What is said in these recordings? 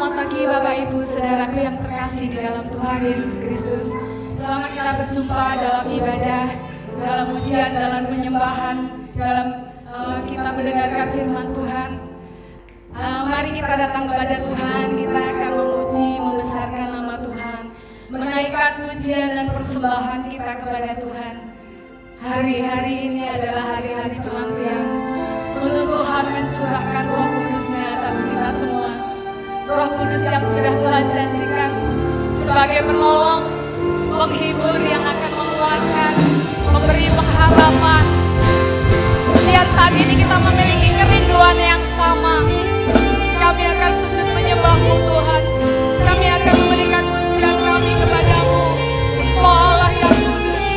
Selamat pagi Bapak Ibu Saudaraku yang terkasih di dalam Tuhan Yesus Kristus. Selamat kita berjumpa dalam ibadah, dalam ujian, dalam penyembahan, dalam kita mendengarkan firman Tuhan. Mari kita datang kepada Tuhan, kita akan memuji, membesarkan nama Tuhan, menaikkan pujian dan persembahan kita kepada Tuhan. Hari-hari ini adalah hari-hari penantian untuk Tuhan mencurahkan Roh Kudus-Nya atas kita semua. Roh Kudus yang sudah Tuhan janjikan sebagai penolong, penghibur yang akan menguatkan, memberi pengharapan. Lihat saat ini kita memiliki kerinduan yang sama. Kami akan sujud menyembah-Mu Tuhan. Kami akan memberikan pujian kami kepada-Mu, Engkau Allah yang kudus.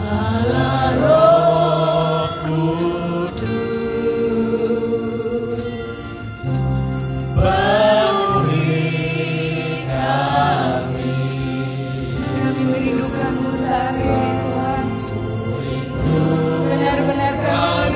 Allah Roh Kudus, penuhi kami. Kami merindukan-Mu saat ini Tuhan. Benar-benar kami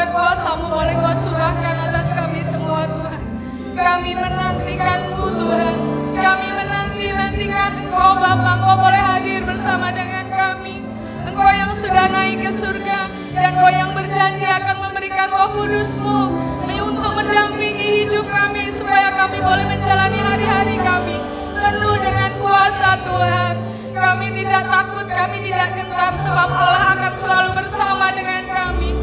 biar kuasa-Mu boleh Kau curahkan atas kami semua Tuhan. Kami menantikan-Mu Tuhan. Kami menantikan Engkau Bapa, Engkau boleh hadir bersama dengan kami. Engkau yang sudah naik ke surga dan Engkau yang berjanji akan memberikan Roh Kudus-Mu untuk mendampingi hidup kami supaya kami boleh menjalani hari-hari kami penuh dengan kuasa Tuhan. Kami tidak takut, kami tidak gentar sebab Allah akan selalu bersama dengan kami.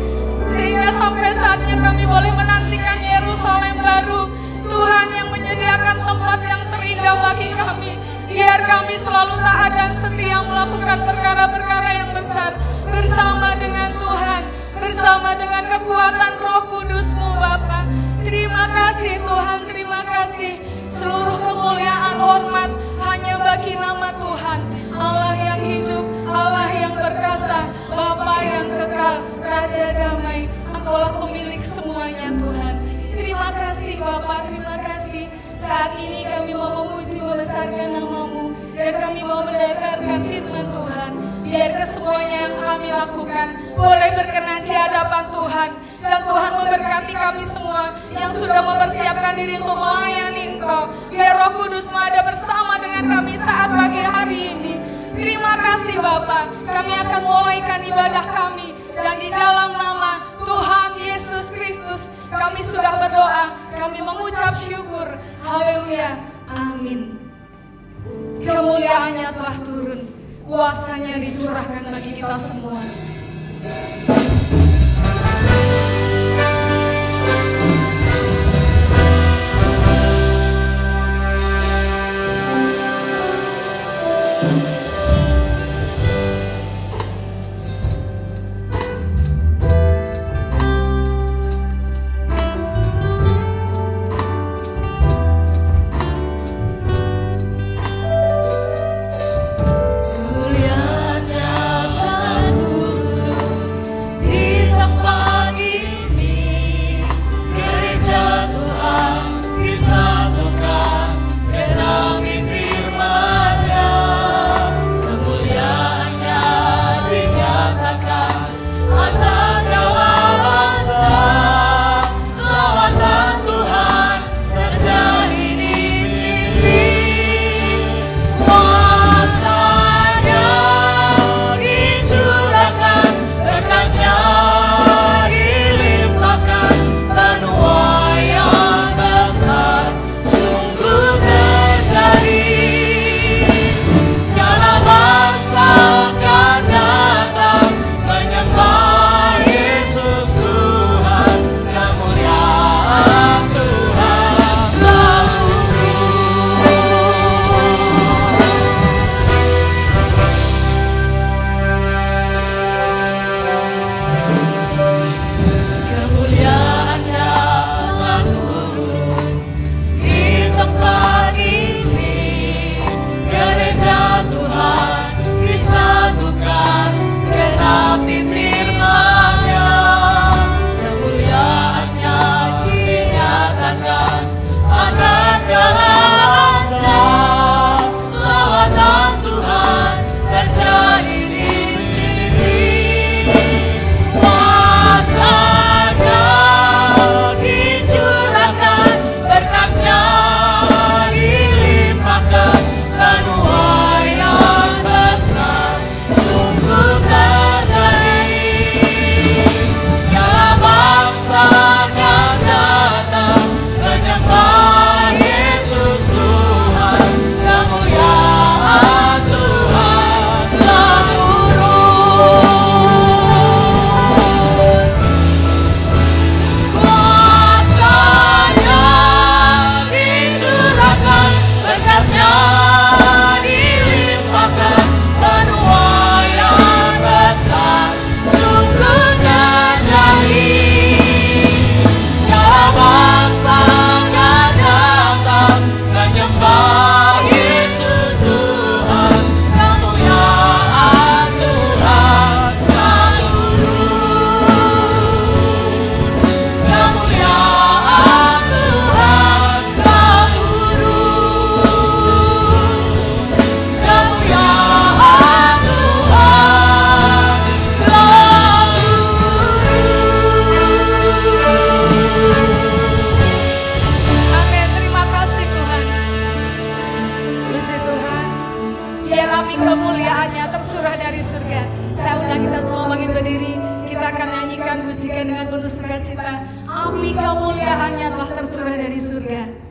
Sehingga sampai saatnya kami boleh menantikan Yerusalem baru, Tuhan yang menyediakan tempat yang terindah bagi kami. Biar kami selalu taat dan setia melakukan perkara-perkara yang besar bersama dengan Tuhan, bersama dengan kekuatan Roh Kudus-Mu Bapa. Terima kasih Tuhan, terima kasih. Seluruh kemuliaan hormat hanya bagi nama Tuhan, Allah yang hidup, Allah yang perkasa, Bapa yang kekal, Raja damai. Engkaulah pemilik semuanya Tuhan. Terima kasih Bapa, terima kasih. Saat ini kami mau memuji membesarkan nama-Mu dan kami mau mendengarkan firman Tuhan. Biar kesemuanya yang kami lakukan boleh berkenan di hadapan Tuhan. Dan Tuhan memberkati kami semua yang sudah mempersiapkan diri untuk melayani Engkau. Biar Roh Kudus-Mu ada bersama dengan kami saat pagi hari ini. Terima kasih Bapa, kami akan mulaikan ibadah kami. Dan di dalam nama Tuhan Yesus Kristus kami sudah berdoa, kami mengucap syukur. Haleluya, amin. Kemuliaannya telah turun, kuasanya dicurahkan bagi kita semua. kita akan nyanyikan pujikan dengan penuh sukacita. Api kemuliaannya telah tercurah dari surga.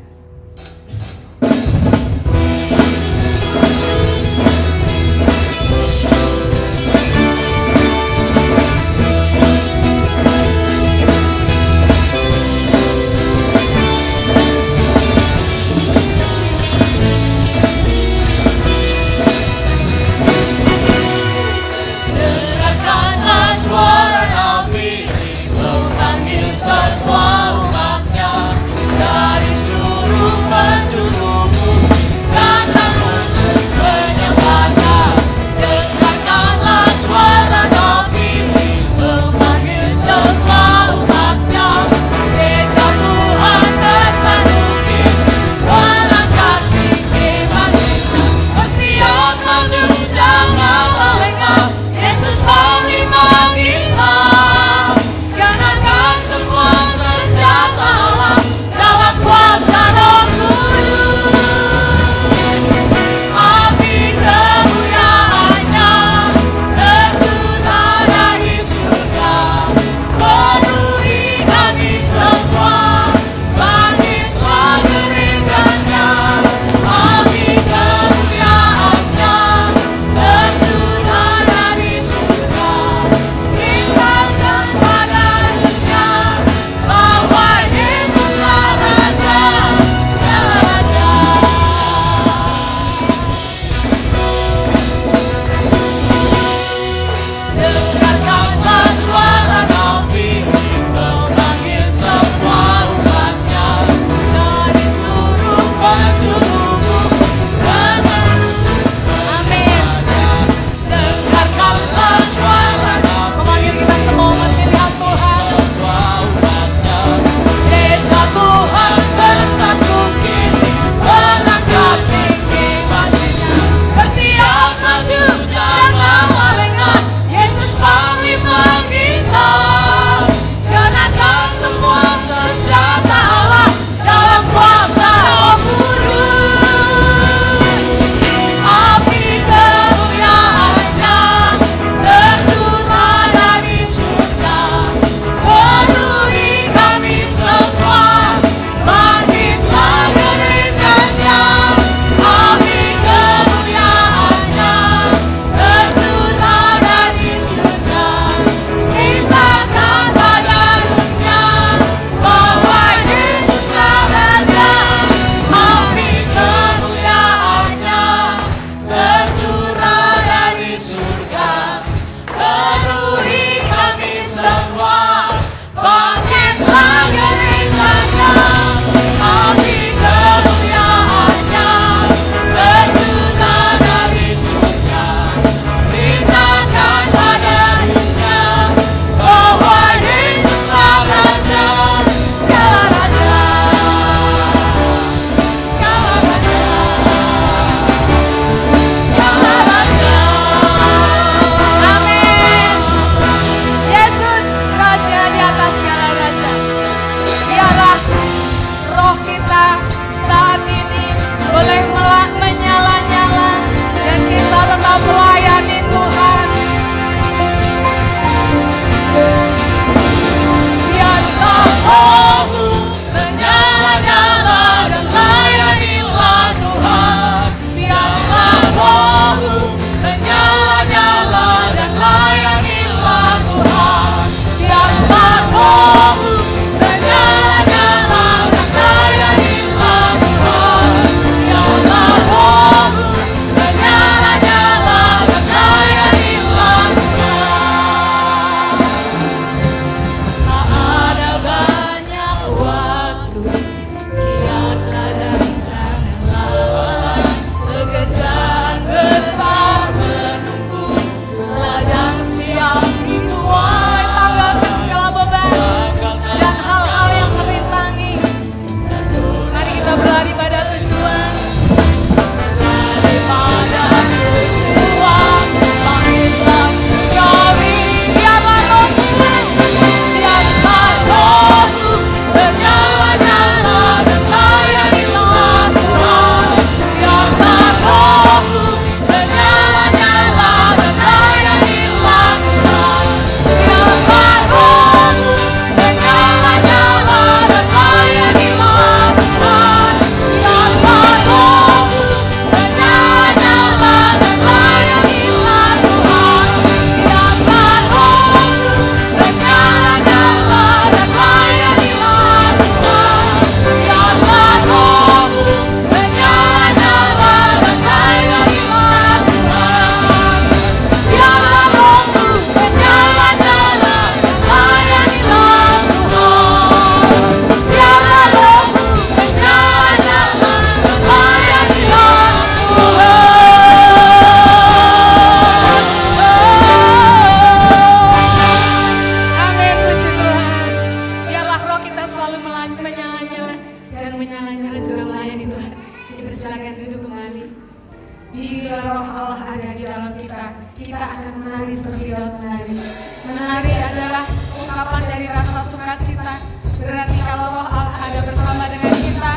sukacita. Berarti kalau Roh Allah ada bersama dengan kita,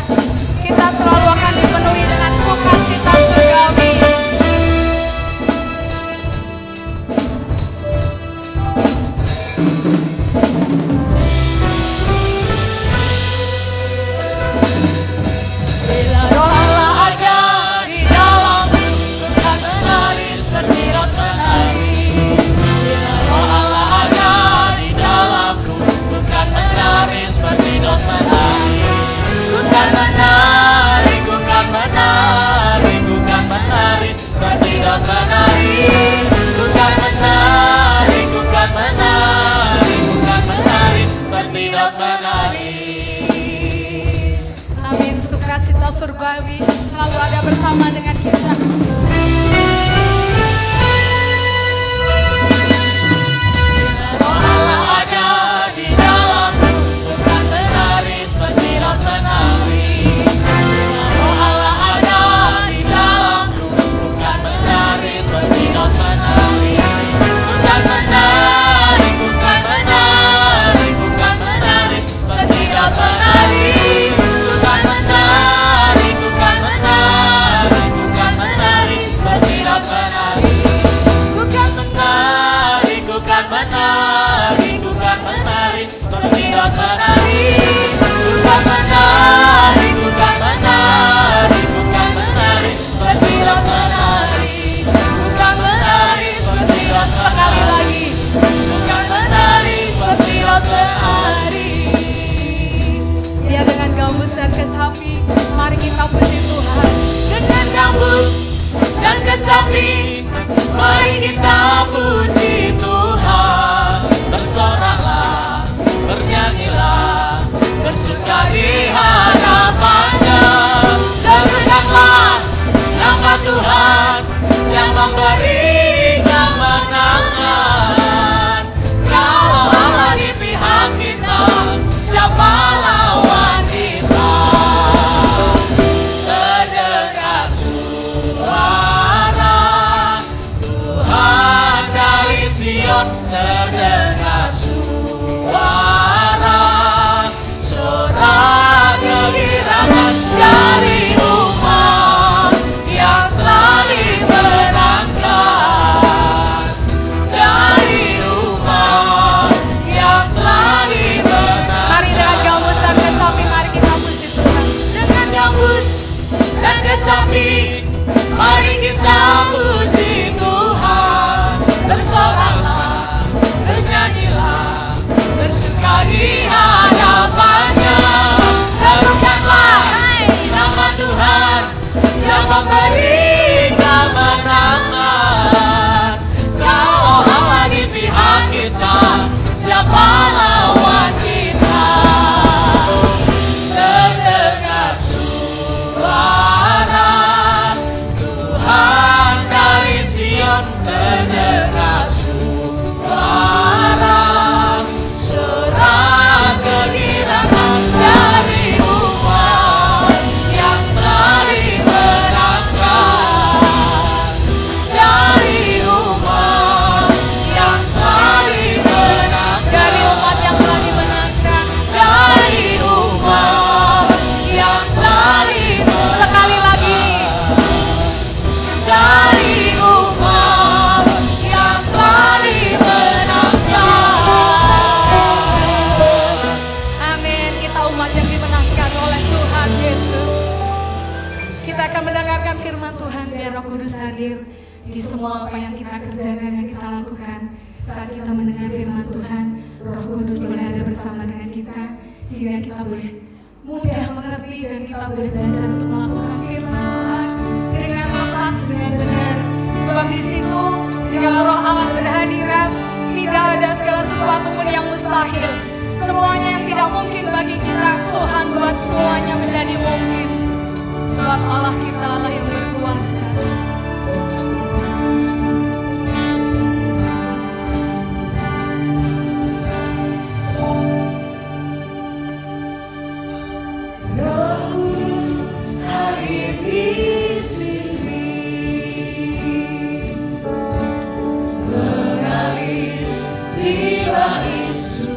kita selalu akan dipenuhi dengan sukacita surgawi. Bila Roh Allah ada di dalamku, ku kan menari seperti rot menari. Bila Roh Allah ada di dalamku, ku kan menari seperti rot menari. Ku kan menari, ku kan menari, ku kan menari seperti rot menari. Ku kan menari, ku kan menari, ku kan menari seperti rot menari. Amin. Sukacita surgawi selalu ada bersama dengan kita. Roh Allah ada di dalamku, ku kan menari seperti rot menari. Roh Allah ada di dalamku, ku kan menari seperti rot menari. Ku kan menari, ku kan menari, ku kan menari seperti rot menari. Ku kan menari, ku kan menari, ku kan menari seperti rot menari. Ku kan menari, ku kan menari, ku kan menari seperti rot menari. Ku kan menari, ku kan menari, ku kan menari seperti rot menari. Ku kan menari seperti rot sekali lagi. Ku kan menari seperti rot menari. Ya, dengan gambus dan kecapi, mari kita puji Tuhan. Dengan gambus dan kecapi, mari kita puji Tuhan. Bersoraklah, bernyanyilah, bersuka di hadapannya. Serukanlah nama Tuhan yang memberi kemenangan. Kalau Allah di pihak kita, siapa lawan kita? Terdengar suara Tuhan dari Sion, terdengar suara sorak kegirangan dari umat yang telah dimenangkan, dari umat yang telah dimenangkan. Mari dengan gambus dan kecapi, mari kita puji Tuhan. Dengan gambus dan kecapi, mari kita puji Tuhan. Bersoraklah, bernyanyilah, bersuka di hadapannya. Serukanlah nama Tuhan yang memberi kemenangan. Kalau Allah di pihak kita, siapa lawan kita? Terdengar suara Tuhan dari Sion, terdengar suara sorak kegirangan dari umat yang telah dimenangkan, dari umat yang telah dimenangkan, dari umat yang telah dimenangkan, dari umat yang telah dimenangkan. Sekali lagi, dari umat yang telah dimenangkan. Amin. Kita umat yang dimenangkan oleh Tuhan Yesus. Kita akan mendengarkan firman Tuhan, biar Roh Kudus hadir di semua apa yang kita kerjakan, yang kita lakukan. Saat kita mendengar firman Tuhan, Roh Kudus boleh ada bersama dengan kita, sehingga kita boleh mudah mengerti dan kita boleh belajar untuk melakukan firman Tuhan dengan tepat, dengan benar. Sebab di situ, jika Roh Allah berhadirat, tidak ada segala sesuatu pun yang mustahil. Semuanya yang tidak mungkin bagi kita, Tuhan buat semuanya menjadi mungkin. Sebab Allah kita Allah yang berkuasa. Mengalir tiba itu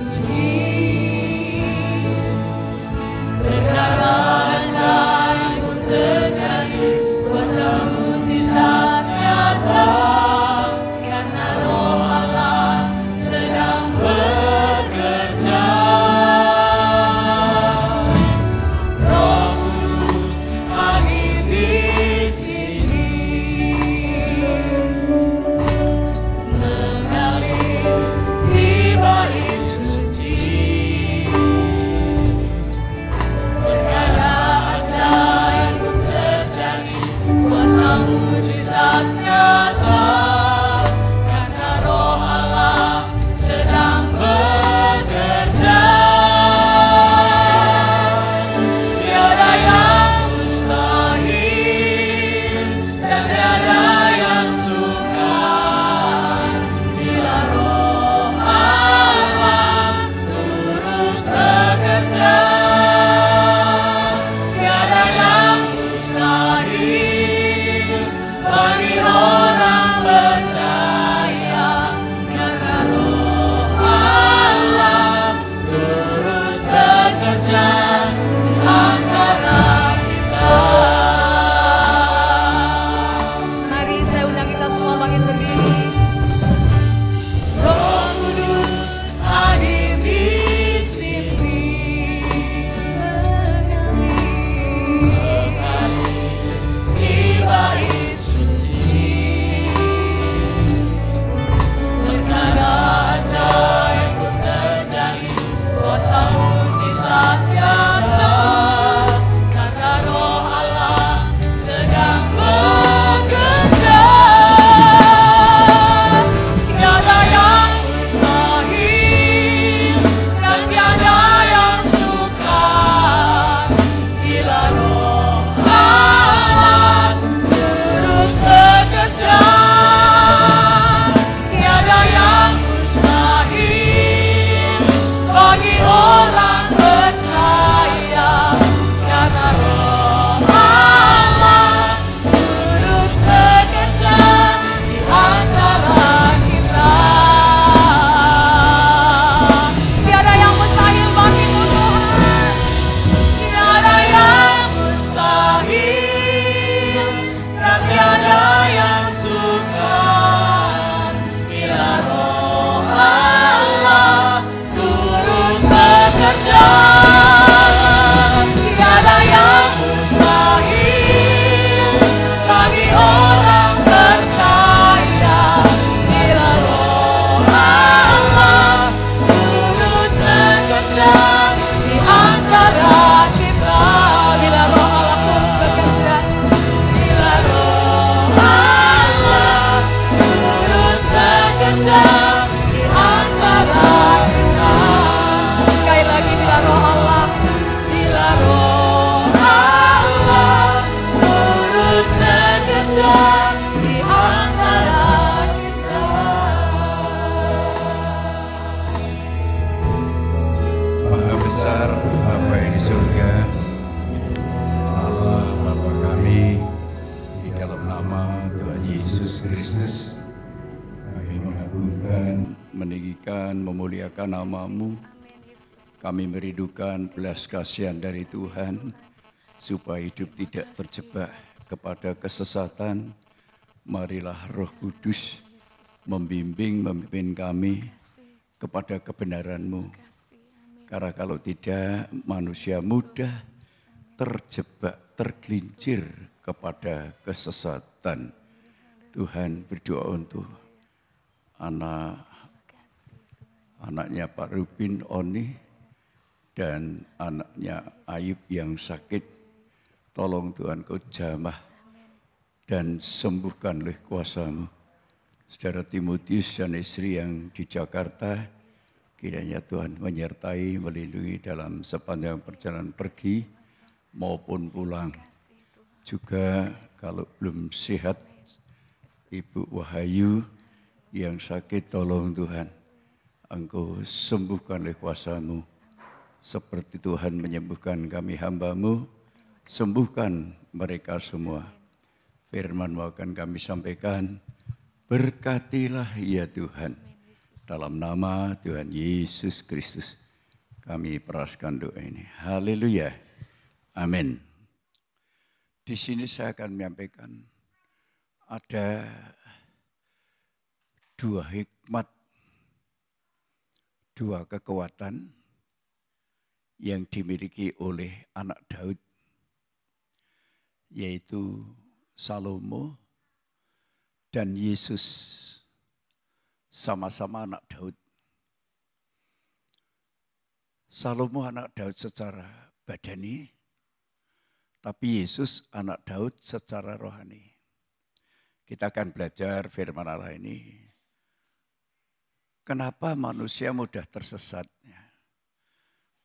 Memuliakan nama-Mu, kami merindukan belas kasihan dari Tuhan, supaya hidup tidak terjebak kepada kesesatan. Marilah Roh Kudus membimbing, memimpin kami kepada kebenaran-Mu. Karena kalau tidak, manusia mudah terjebak, tergelincir kepada kesesatan. Tuhan, berdoa untuk anaknya Pak Rubin Oni dan anaknya Ayub yang sakit. Tolong Tuhan Kau jamah dan sembuhkan oleh kuasa-Mu. Saudara Timotius dan istri yang di Jakarta, kiranya Tuhan menyertai, melindungi dalam sepanjang perjalanan pergi maupun pulang. Juga kalau belum sehat, Ibu Wahyu yang sakit, tolong Tuhan Engkau sembuhkan oleh kuasa-Mu. Seperti Tuhan menyembuhkan kami hamba-Mu, sembuhkan mereka semua. Firman-Mu akan kami sampaikan, berkatilah ya Tuhan. Dalam nama Tuhan Yesus Kristus, kami peraskan doa ini. Haleluya. Amin. Di sini saya akan menyampaikan ada dua hikmat, dua kekuatan yang dimiliki oleh anak Daud, yaitu Salomo dan Yesus, sama-sama anak Daud. Salomo anak Daud secara badani, tapi Yesus anak Daud secara rohani. Kita akan belajar firman Allah ini. Kenapa manusia mudah tersesat?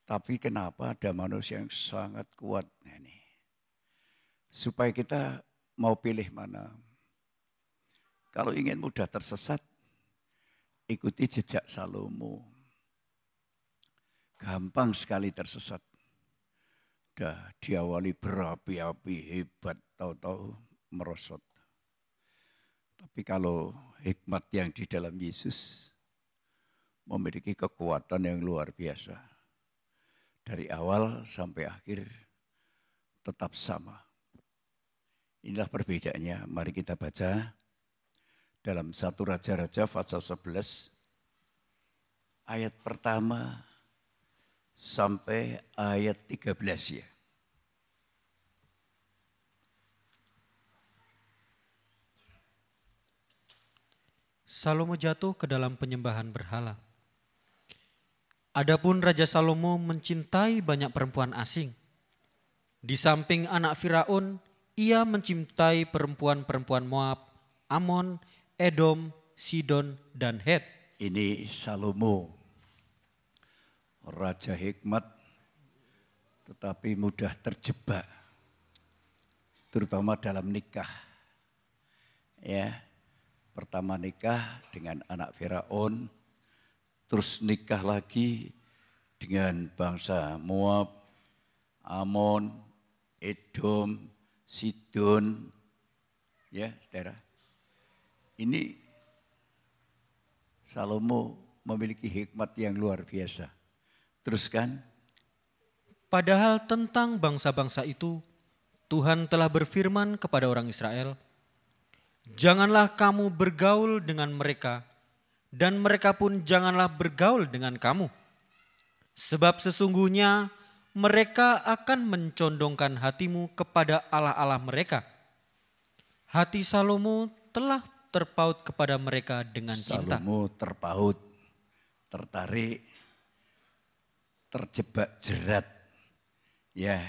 Tapi kenapa ada manusia yang sangat kuat ini? Supaya kita mau pilih mana. Kalau ingin mudah tersesat, ikuti jejak Salomo. Gampang sekali tersesat. Dah diawali berapi-api, hebat, tahu-tahu merosot. Tapi kalau hikmat yang di dalam Yesus memiliki kekuatan yang luar biasa. Dari awal sampai akhir tetap sama. Inilah perbedaannya. Mari kita baca dalam 1 Raja-Raja pasal 11 ayat pertama sampai ayat 13 ya. Salomo jatuh ke dalam penyembahan berhala. Adapun Raja Salomo mencintai banyak perempuan asing. Di samping anak Firaun, ia mencintai perempuan-perempuan Moab, Amon, Edom, Sidon, dan Het. Ini Salomo, raja hikmat, tetapi mudah terjebak, terutama dalam nikah. Ya, pertama nikah dengan anak Firaun, terus nikah lagi dengan bangsa Moab, Amon, Edom, Sidon, ya saudara. Ini Salomo memiliki hikmat yang luar biasa. Teruskan. Padahal tentang bangsa-bangsa itu, Tuhan telah berfirman kepada orang Israel, "Janganlah kamu bergaul dengan mereka, dan mereka pun janganlah bergaul dengan kamu. Sebab sesungguhnya mereka akan mencondongkan hatimu kepada allah-allah mereka." Hati Salomo telah terpaut kepada mereka dengan cinta. Salomo terpaut, tertarik, terjebak jerat ya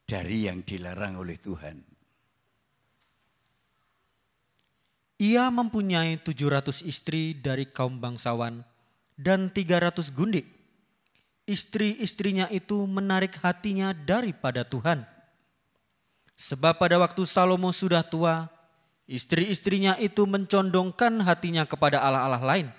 dari yang dilarang oleh Tuhan. Ia mempunyai 700 istri dari kaum bangsawan dan 300 gundik. Istri-istrinya itu menarik hatinya daripada Tuhan. Sebab pada waktu Salomo sudah tua, istri-istrinya itu mencondongkan hatinya kepada allah-allah lain.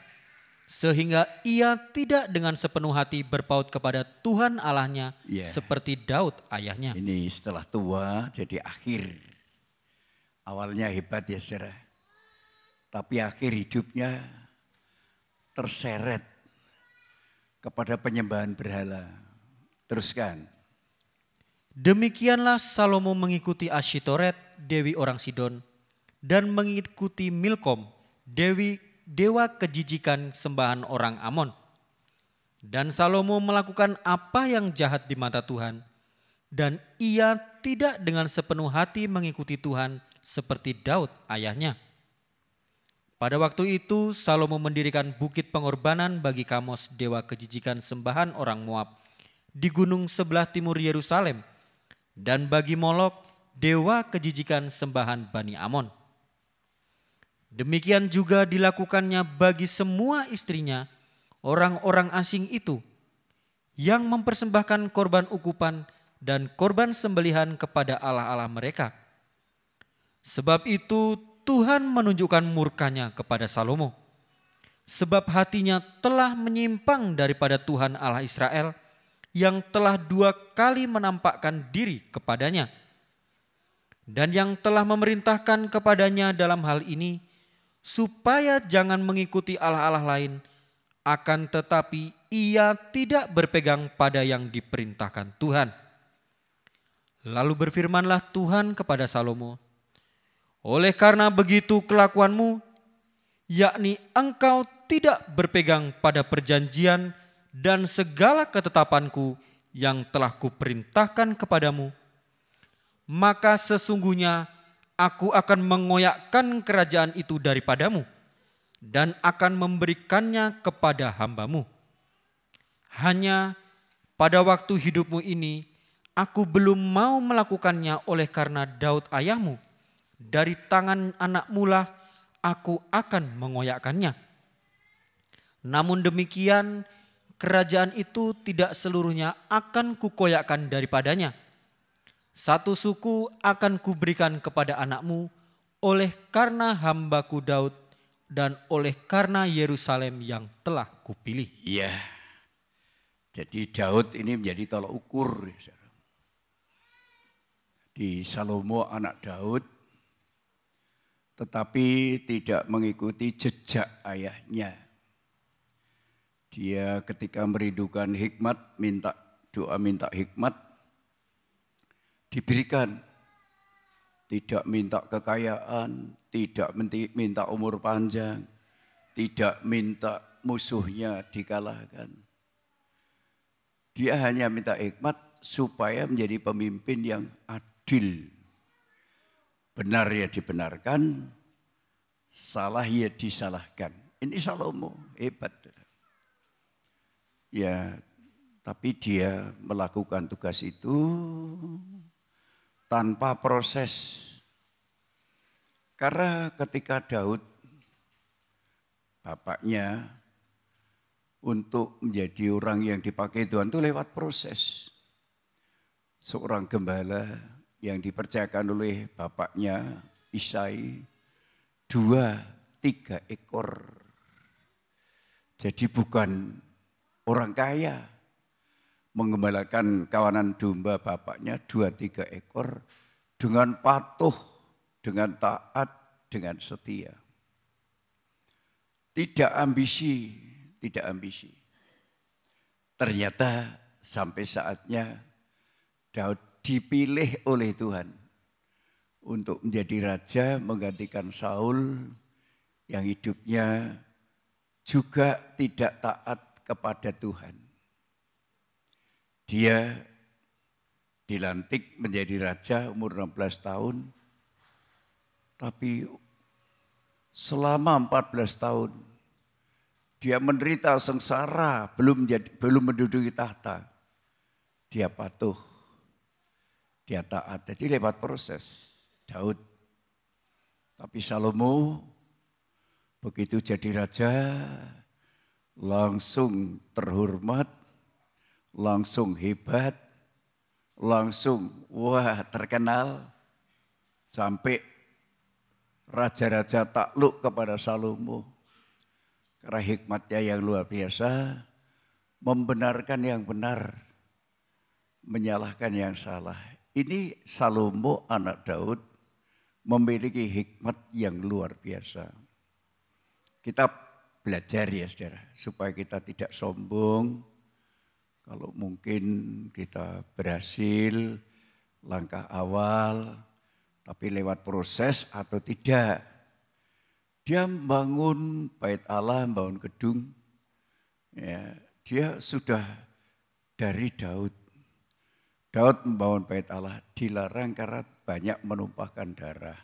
Sehingga ia tidak dengan sepenuh hati berpaut kepada Tuhan Allahnya seperti Daud ayahnya. Ini setelah tua jadi akhir. Awalnya hebat ya saudara. Tapi akhir hidupnya terseret kepada penyembahan berhala. Teruskan. Demikianlah Salomo mengikuti Asyitoret, dewi orang Sidon, dan mengikuti Milkom, dewa kejijikan sembahan orang Amon. Dan Salomo melakukan apa yang jahat di mata Tuhan, dan ia tidak dengan sepenuh hati mengikuti Tuhan seperti Daud ayahnya. Pada waktu itu Salomo mendirikan bukit pengorbanan bagi Kamos, dewa kejijikan sembahan orang Moab, di gunung sebelah timur Yerusalem, dan bagi Molok, dewa kejijikan sembahan Bani Amon. Demikian juga dilakukannya bagi semua istrinya, orang-orang asing itu, yang mempersembahkan korban ukupan dan korban sembelihan kepada allah-allah mereka. Sebab itu Tuhan menunjukkan murkanya kepada Salomo, sebab hatinya telah menyimpang daripada Tuhan Allah Israel, yang telah 2 kali menampakkan diri kepadanya, dan yang telah memerintahkan kepadanya dalam hal ini, supaya jangan mengikuti allah-allah lain, akan tetapi ia tidak berpegang pada yang diperintahkan Tuhan. Lalu berfirmanlah Tuhan kepada Salomo, oleh karena begitu kelakuanmu, yakni engkau tidak berpegang pada perjanjian dan segala ketetapanku yang telah kuperintahkan kepadamu, maka sesungguhnya aku akan mengoyakkan kerajaan itu daripadamu dan akan memberikannya kepada hambamu. Hanya pada waktu hidupmu ini aku belum mau melakukannya oleh karena Daud ayahmu. Dari tangan anakmu lah aku akan mengoyakkannya. Namun demikian kerajaan itu tidak seluruhnya akan kukoyakkan daripadanya. Satu suku akan kuberikan kepada anakmu oleh karena hambaku Daud dan oleh karena Yerusalem yang telah kupilih. Iya, jadi Daud ini menjadi tolak ukur. Di Salomo anak Daud, tetapi tidak mengikuti jejak ayahnya. Dia ketika merindukan hikmat, minta hikmat, diberikan. Tidak minta kekayaan, tidak minta umur panjang, tidak minta musuhnya dikalahkan. Dia hanya minta hikmat supaya menjadi pemimpin yang adil. Benar ya dibenarkan, salah ya disalahkan. Ini Salomo, hebat. Ya, tapi dia melakukan tugas itu tanpa proses. Karena ketika Daud, bapaknya, untuk menjadi orang yang dipakai Tuhan itu lewat proses. Seorang gembala yang dipercayakan oleh bapaknya, Isai, 2-3 ekor. Jadi bukan orang kaya. Mengembalakan kawanan domba bapaknya 2-3 ekor dengan patuh, dengan taat, dengan setia. Tidak ambisi. Ternyata sampai saatnya Daud dipilih oleh Tuhan untuk menjadi raja menggantikan Saul yang hidupnya juga tidak taat kepada Tuhan. Dia dilantik menjadi raja umur 16 tahun, tapi selama 14 tahun dia menderita sengsara, belum menduduki tahta. Dia patuh, dia taat, jadi lewat proses Daud. Tapi Salomo begitu jadi raja, langsung terhormat, langsung hebat, langsung terkenal, sampai raja-raja takluk kepada Salomo. Karena hikmatnya yang luar biasa, membenarkan yang benar, menyalahkan yang salah. Ini Salomo anak Daud memiliki hikmat yang luar biasa. Kita belajar ya saudara, supaya kita tidak sombong. Kalau mungkin kita berhasil langkah awal, tapi lewat proses atau tidak. Dia membangun bait Allah, membangun gedung. Ya, dia sudah dari Daud. Daud membangun bait Allah dilarang karena banyak menumpahkan darah.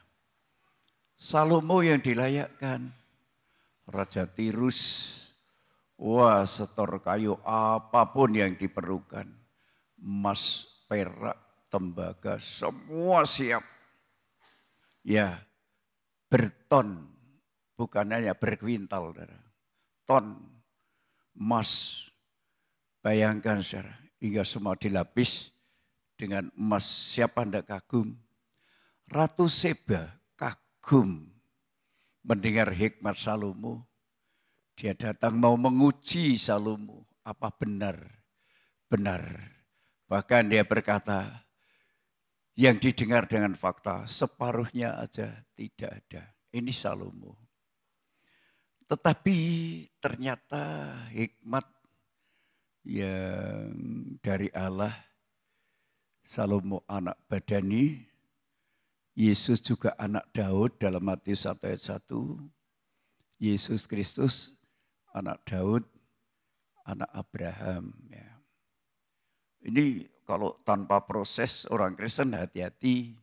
Salomo yang dilayakkan, Raja Tirus, setor kayu apapun yang diperlukan. Emas, perak, tembaga, semua siap. Ya, berton, bukan hanya berkuintal. Ton, emas. Bayangkan saudara, hingga semua dilapis dengan emas. Siapa hendak kagum? Ratu Seba kagum mendengar hikmat Salomo. Dia datang mau menguji Salomo, apa benar? Benar. Bahkan dia berkata, yang didengar dengan fakta, separuhnya aja tidak ada. Ini Salomo. Tetapi ternyata hikmat yang dari Allah Salomo anak badani, Yesus juga anak Daud dalam Matius 1 ayat 1. Yesus Kristus anak Daud, anak Abraham. Ya. Ini kalau tanpa proses orang Kristen hati-hati.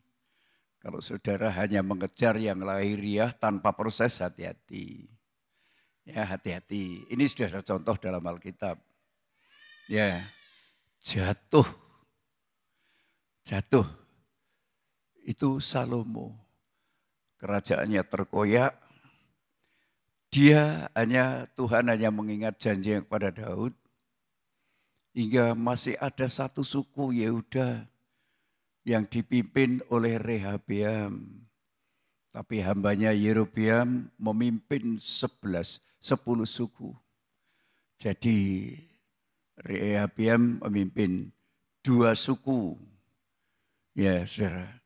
Kalau saudara hanya mengejar yang lahiriah tanpa proses hati-hati. Ya hati-hati. Ini sudah ada contoh dalam Alkitab. Ya jatuh. Itu Salomo. Kerajaannya terkoyak. Tuhan hanya mengingat janji kepada Daud. Hingga masih ada satu suku Yehuda yang dipimpin oleh Rehabeam. Tapi hambanya Yerobeam memimpin 10 suku. Jadi Rehabeam memimpin 2 suku. Ya saudara,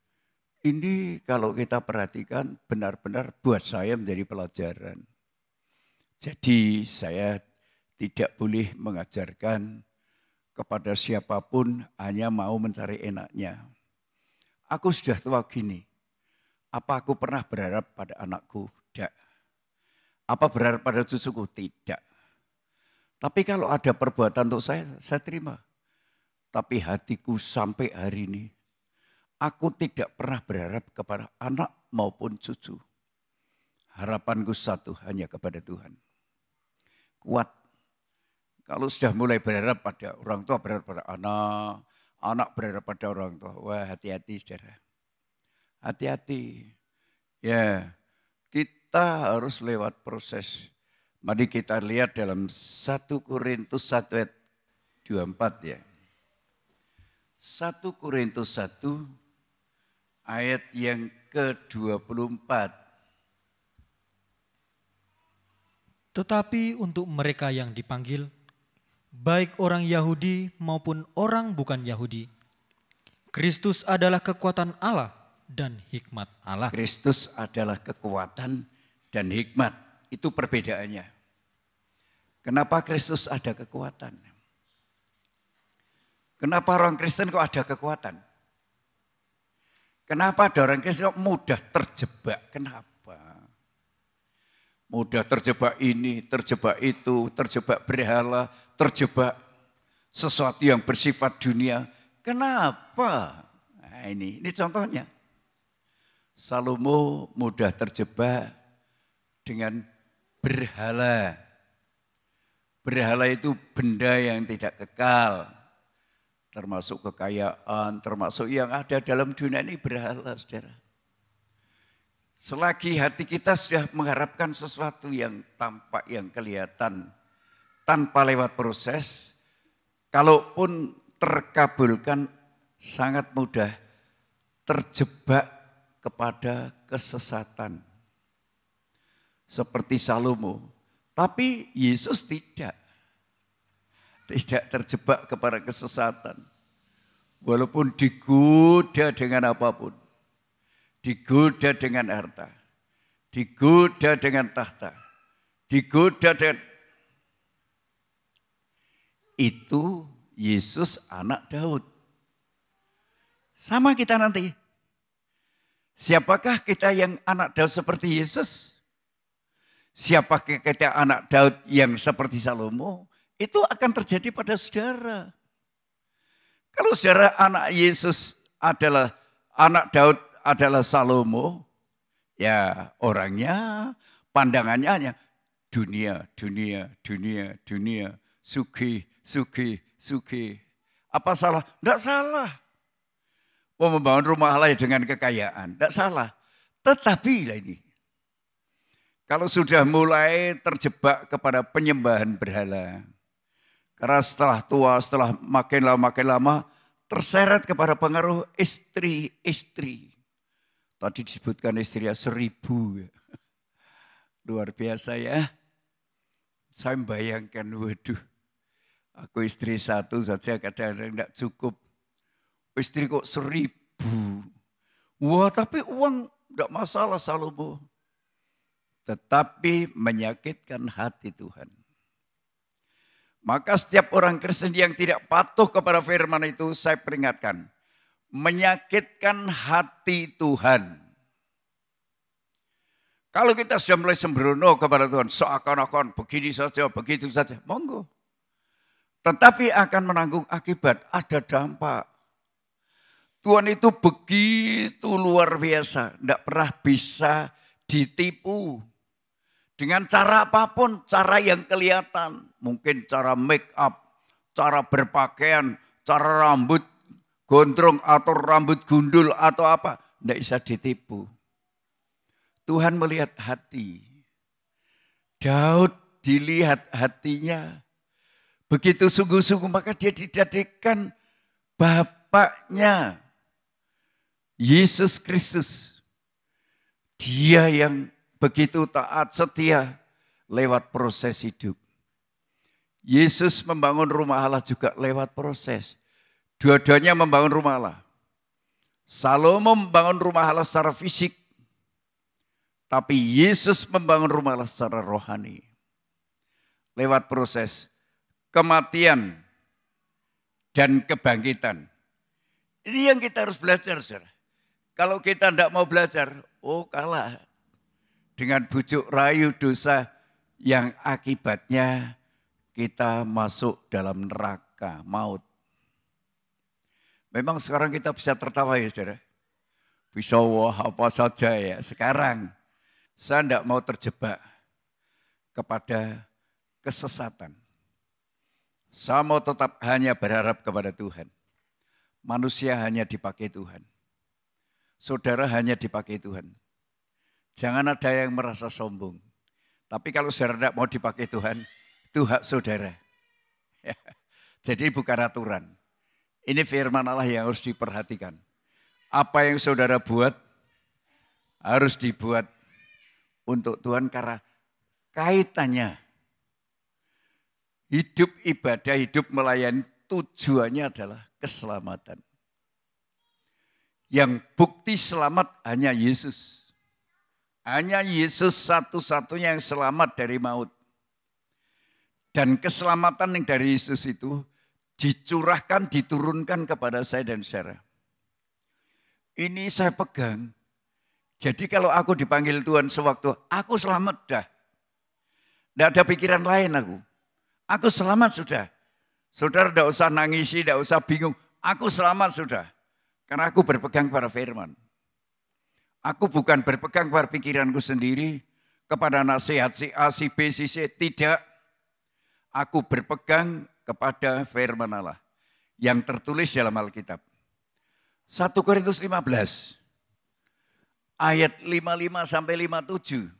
ini kalau kita perhatikan benar-benar buat saya menjadi pelajaran. Jadi saya tidak boleh mengajarkan kepada siapapun hanya mau mencari enaknya. Aku sudah tua gini, apa aku pernah berharap pada anakku? Tidak. Apa berharap pada cucuku? Tidak. Tapi kalau ada perbuatan untuk saya terima. Tapi hatiku sampai hari ini, aku tidak pernah berharap kepada anak maupun cucu. Harapanku satu, hanya kepada Tuhan. Kuat. Kalau sudah mulai berharap pada orang tua, berharap pada anak, anak berharap pada orang tua. Wah, hati-hati saudara. Hati-hati. Ya, kita harus lewat proses. Mari kita lihat dalam 1 Korintus 1 ayat 24 ya. 1 Korintus 1 ayat yang ke-24. Tetapi untuk mereka yang dipanggil, baik orang Yahudi maupun orang bukan Yahudi, Kristus adalah kekuatan Allah dan hikmat Allah. Kristus adalah kekuatan dan hikmat. Itu perbedaannya. Kenapa Kristus ada kekuatan? Kenapa orang Kristen kok ada kekuatan? Kenapa ada orang Kristen kok mudah terjebak? Kenapa? Mudah terjebak ini, terjebak itu, terjebak berhala, terjebak sesuatu yang bersifat dunia. Kenapa? Nah, ini contohnya. Salomo mudah terjebak dengan berhala. Berhala itu benda yang tidak kekal. Termasuk kekayaan, termasuk yang ada dalam dunia ini berhala, saudara. Selagi hati kita sudah mengharapkan sesuatu yang tampak, yang kelihatan, tanpa lewat proses, kalaupun terkabulkan sangat mudah terjebak kepada kesesatan. Seperti Salomo, tapi Yesus tidak terjebak kepada kesesatan. Walaupun digoda dengan apapun. Digoda dengan harta, digoda dengan tahta, digoda dengan... Itu Yesus anak Daud. Sama kita nanti. Siapakah kita yang anak Daud seperti Yesus? Siapakah kita anak Daud yang seperti Salomo? Itu akan terjadi pada saudara. Kalau saudara anak Yesus adalah anak Daud, adalah Salomo, ya orangnya, pandangannya hanya dunia, sugih. Apa salah? Tidak salah. Mau membangun rumah Allah dengan kekayaan, tidak salah. Tetapi ini, kalau sudah mulai terjebak kepada penyembahan berhala, karena setelah tua, setelah makin lama, terseret kepada pengaruh istri. Tadi disebutkan istrinya 1000. Luar biasa ya. Saya membayangkan, waduh. Aku istri 1 saja kadang-kadang tidak cukup. Istri kok 1000. Wah tapi uang tidak masalah Salomo. Tetapi menyakitkan hati Tuhan. Maka setiap orang Kristen yang tidak patuh kepada firman itu saya peringatkan. menyakitkan hati Tuhan. Kalau kita sudah mulai sembrono kepada Tuhan, seakan-akan begini saja, begitu saja, monggo. Tetapi akan menanggung akibat, ada dampak. Tuhan itu begitu luar biasa, tidak pernah bisa ditipu. Dengan cara apapun, cara yang kelihatan. Mungkin cara make up, cara berpakaian, cara rambut gondrong atau rambut gundul atau apa. Tidak bisa ditipu. Tuhan melihat hati. Daud dilihat hatinya. Begitu sungguh-sungguh maka dia dijadikan bapaknya. Yesus Kristus. Dia yang begitu taat setia lewat proses hidup. Yesus membangun rumah Allah juga lewat proses. Dua-duanya membangun rumah Allah. Salomo membangun rumah Allah secara fisik. Tapi Yesus membangun rumah Allah secara rohani. Lewat proses kematian dan kebangkitan. Ini yang kita harus belajar, saudara. Kalau kita tidak mau belajar, kalah dengan bujuk rayu dosa yang akibatnya kita masuk dalam neraka maut. Memang sekarang kita bisa tertawa ya saudara. Bisa wah apa saja ya. Sekarang saya tidak mau terjebak kepada kesesatan. Saya mau tetap hanya berharap kepada Tuhan. Manusia hanya dipakai Tuhan. Saudara hanya dipakai Tuhan. Jangan ada yang merasa sombong. Tapi kalau saudara tidak mau dipakai Tuhan, itu hak saudara. Jadi bukan aturan. Ini firman Allah yang harus diperhatikan. Apa yang saudara buat harus dibuat untuk Tuhan karena kaitannya. Hidup ibadah, hidup melayani tujuannya adalah keselamatan. Yang bukti selamat hanya Yesus. Hanya Yesus satu-satunya yang selamat dari maut. Dan keselamatan yang dari Yesus itu dicurahkan, diturunkan kepada saya dan saudara. Ini saya pegang. Jadi kalau aku dipanggil Tuhan sewaktu, aku selamat dah. Tidak ada pikiran lain aku. Aku selamat sudah. Saudara tidak usah nangisi, tidak usah bingung. Aku selamat sudah. Karena aku berpegang pada firman. Aku bukan berpegang pada pikiranku sendiri, kepada nasihat si A, si B, si C. Tidak. Aku berpegang kepada firman Allah yang tertulis dalam Alkitab. 1 Korintus 15 ayat 55 sampai 57.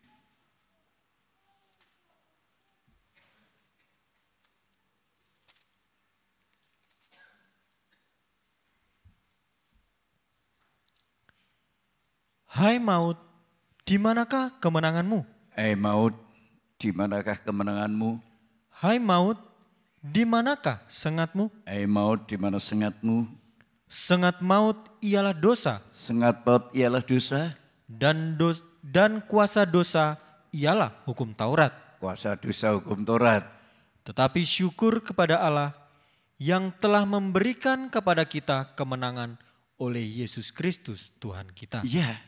Hai maut, di manakah kemenanganmu? Hai maut, di manakah kemenanganmu? Hai maut, di manakah sengatmu? Hai maut, di mana sengatmu? Sengat maut ialah dosa. Sengat maut ialah dosa. Dan kuasa dosa ialah hukum Taurat. Kuasa dosa hukum Taurat. Tetapi syukur kepada Allah yang telah memberikan kepada kita kemenangan oleh Yesus Kristus Tuhan kita. Iya.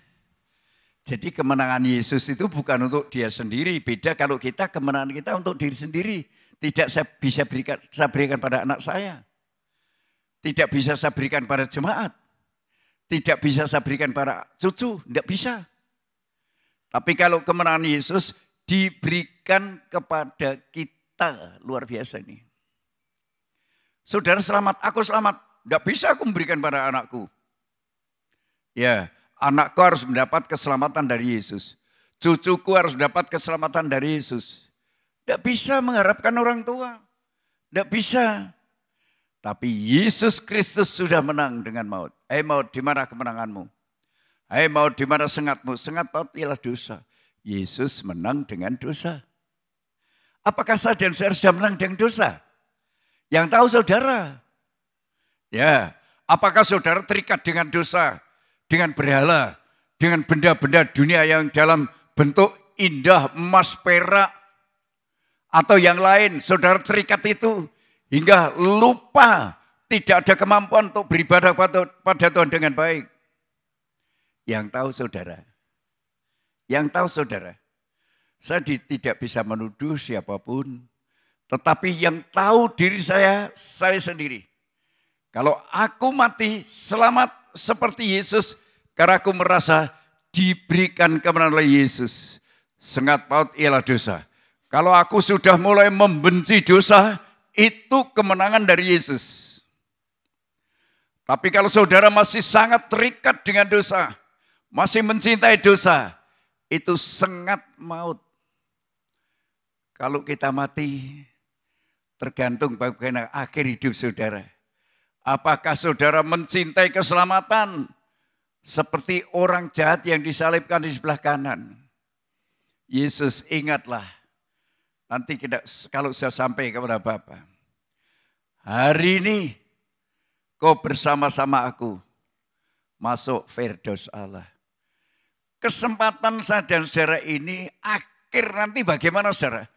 Jadi kemenangan Yesus itu bukan untuk dia sendiri. Beda kalau kita kemenangan kita untuk diri sendiri. Tidak saya berikan pada anak saya. Tidak bisa saya berikan pada jemaat. Tidak bisa saya berikan pada cucu. Tidak bisa. Tapi kalau kemenangan Yesus diberikan kepada kita. Luar biasa ini. Saudara selamat, aku selamat. Tidak bisa aku memberikan pada anakku. Ya, anakku harus mendapat keselamatan dari Yesus. Cucuku harus mendapat keselamatan dari Yesus. Tidak bisa mengharapkan orang tua. Tidak bisa. Tapi Yesus Kristus sudah menang dengan maut. Hai maut, di mana kemenanganmu? Hai maut, di mana sengatmu? Sengat maut ialah dosa. Yesus menang dengan dosa. Apakah saya dan saudara sudah menang dengan dosa? Yang tahu saudara. Ya, apakah saudara terikat dengan dosa? Dengan berhala? Dengan benda-benda dunia yang dalam bentuk indah, emas, perak? Atau yang lain, saudara terikat itu hingga lupa tidak ada kemampuan untuk beribadah pada Tuhan dengan baik. Yang tahu saudara, saya tidak bisa menuduh siapapun, tetapi yang tahu diri saya sendiri. Kalau aku mati selamat seperti Yesus, karena aku merasa diberikan kemenangan oleh Yesus. Sengat paut ialah dosa. Kalau aku sudah mulai membenci dosa, itu kemenangan dari Yesus. Tapi kalau saudara masih sangat terikat dengan dosa, masih mencintai dosa, itu sengat maut. Kalau kita mati, tergantung bagaimana akhir hidup saudara. Apakah saudara mencintai keselamatan seperti orang jahat yang disalibkan di sebelah kanan? Yesus, ingatlah, nanti kalau saya sampai kepada Bapa, hari ini kau bersama-sama aku masuk Firdaus Allah. Kesempatan saya dan saudara ini akhir nanti bagaimana saudara?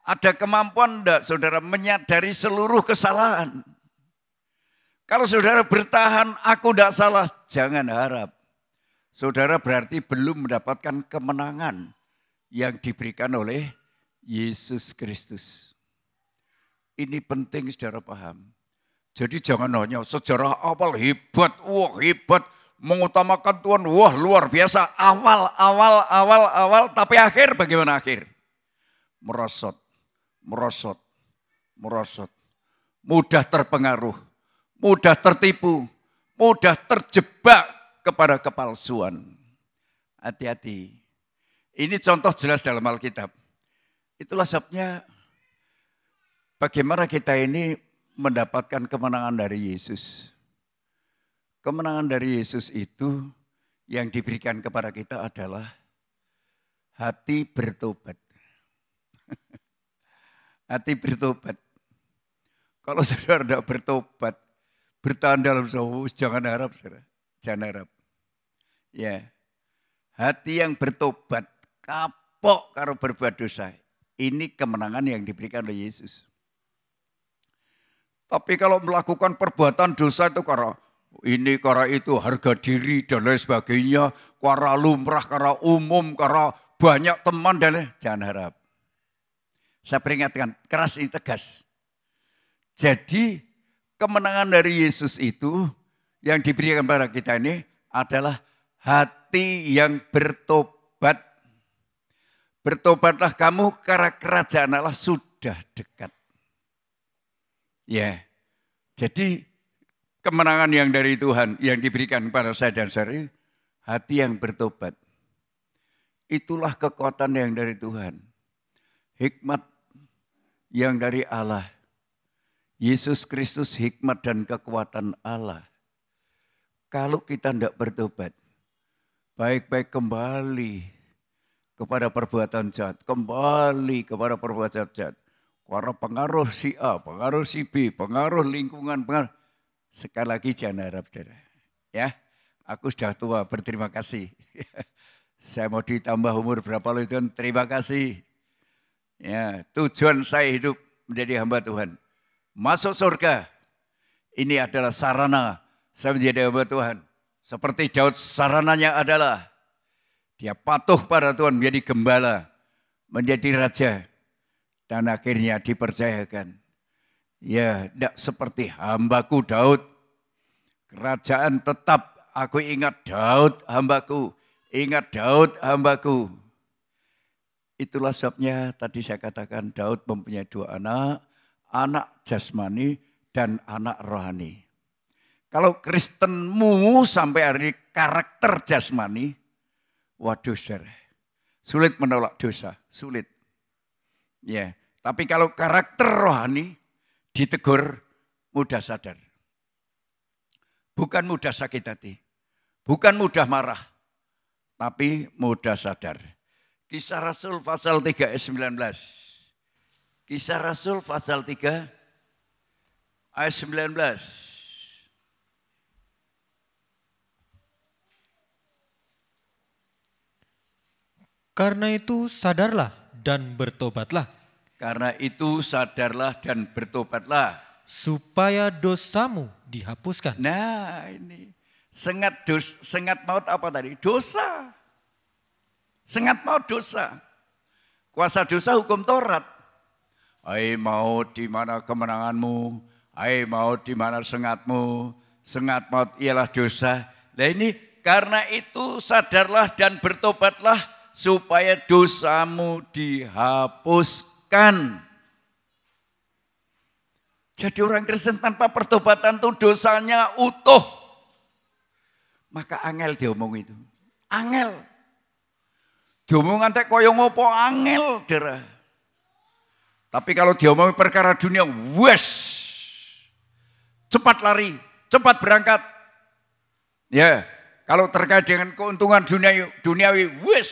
Ada kemampuan enggak saudara menyadari seluruh kesalahan? Kalau saudara bertahan, aku tidak salah, jangan harap. Saudara berarti belum mendapatkan kemenangan yang diberikan oleh Yesus Kristus. Ini penting saudara paham. Jadi jangan hanya sejarah awal hebat, wah hebat, mengutamakan Tuhan, wah luar biasa. Awal, tapi akhir bagaimana akhir? Merosot. Mudah terpengaruh, mudah tertipu, mudah terjebak kepada kepalsuan. Hati-hati. Ini contoh jelas dalam Alkitab. Itulah sebabnya bagaimana kita ini mendapatkan kemenangan dari Yesus. Kemenangan dari Yesus itu yang diberikan kepada kita adalah hati bertobat. Hati bertobat. Kalau saudara tidak bertobat, bertahan dalam dosa, jangan harap saudara. Jangan harap. Ya, hati yang bertobat, kapok karo berbuat dosa. Ini kemenangan yang diberikan oleh Yesus. Tapi kalau melakukan perbuatan dosa itu karena ini, karena itu, harga diri dan lain sebagainya, karena lumrah, karena umum, karena banyak teman dan lain, jangan harap. Saya peringatkan, keras ini tegas. Jadi kemenangan dari Yesus itu yang diberikan kepada kita ini adalah hati yang bertobat. Bertobatlah kamu karena kerajaan Allah sudah dekat. Ya, jadi kemenangan yang dari Tuhan yang diberikan kepada saya dan saudara, hati yang bertobat. Itulah kekuatan yang dari Tuhan. Hikmat yang dari Allah. Yesus Kristus hikmat dan kekuatan Allah. Kalau kita tidak bertobat, baik-baik kembali kepada perbuatan jahat, kembali kepada perbuatan jahat. Karena pengaruh si A, pengaruh si B, pengaruh lingkungan, pengaruh. Sekali lagi jangan harap, saudara. Ya, aku sudah tua, berterima kasih. Saya mau ditambah umur berapa loh Tuhan, terima kasih. Ya, tujuan saya hidup menjadi hamba Tuhan. Masuk surga, ini adalah sarana saya menjadi hamba Tuhan. Seperti Daud, sarananya adalah dia patuh pada Tuhan, menjadi gembala, menjadi raja, dan akhirnya dipercayakan. Ya, tidak seperti hambaku Daud. Kerajaan tetap, aku ingat Daud hambaku, ingat Daud hambaku. Itulah sebabnya tadi saya katakan Daud mempunyai dua anak, anak jasmani dan anak rohani. Kalau Kristenmu sampai hari karakter jasmani, waduh saudara, sulit menolak dosa, sulit. Ya, tapi kalau karakter rohani ditegur, mudah sadar. Bukan mudah sakit hati, bukan mudah marah, tapi mudah sadar. Kisah Rasul pasal 3 ayat 19. Kisah Rasul pasal 3 ayat 19. Karena itu sadarlah dan bertobatlah. Karena itu sadarlah dan bertobatlah. supaya dosamu dihapuskan. Nah ini, sengat maut apa tadi? Dosa. Sengat maut dosa. Kuasa dosa hukum Taurat. Hai maut, di mana kemenanganmu? Hai maut, di mana sengatmu? Sengat maut ialah dosa. Nah ini karena itu sadarlah dan bertobatlah supaya dosamu dihapuskan. Jadi orang Kristen tanpa pertobatan itu dosanya utuh. Maka angel diomong itu. Angel. Diomong ngantek koyo ngopo angel, Dera. Tapi kalau diomongi perkara dunia, wes. Cepat lari, cepat berangkat. Ya, kalau terkait dengan keuntungan duniawi, wes.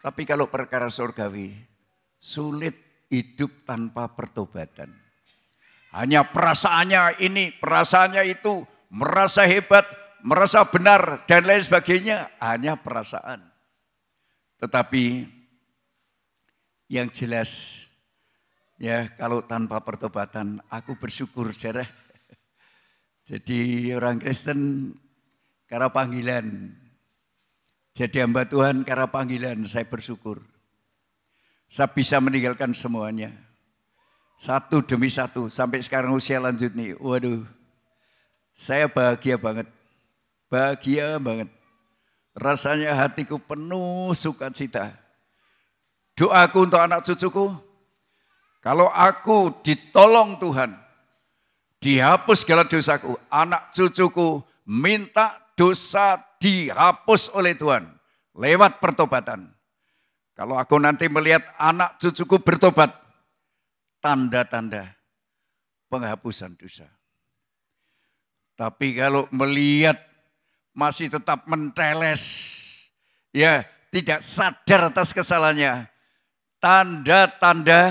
Tapi kalau perkara surgawi, sulit hidup tanpa pertobatan. Hanya perasaannya ini, perasaannya itu, merasa hebat, merasa benar, dan lain sebagainya, hanya perasaan. Tetapi yang jelas, ya kalau tanpa pertobatan, aku bersyukur, saudara. Jadi orang Kristen karena panggilan, jadi hamba Tuhan karena panggilan, saya bersyukur. Saya bisa meninggalkan semuanya. Satu demi satu, sampai sekarang usia lanjut nih, waduh. Saya bahagia banget, bahagia banget. Rasanya hatiku penuh sukacita. Doaku untuk anak cucuku, kalau aku ditolong Tuhan, dihapus segala dosaku, anak cucuku minta dosa dihapus oleh Tuhan lewat pertobatan. Kalau aku nanti melihat anak cucuku bertobat, tanda-tanda penghapusan dosa. Tapi kalau melihat masih tetap menteles, ya tidak sadar atas kesalahannya, tanda-tanda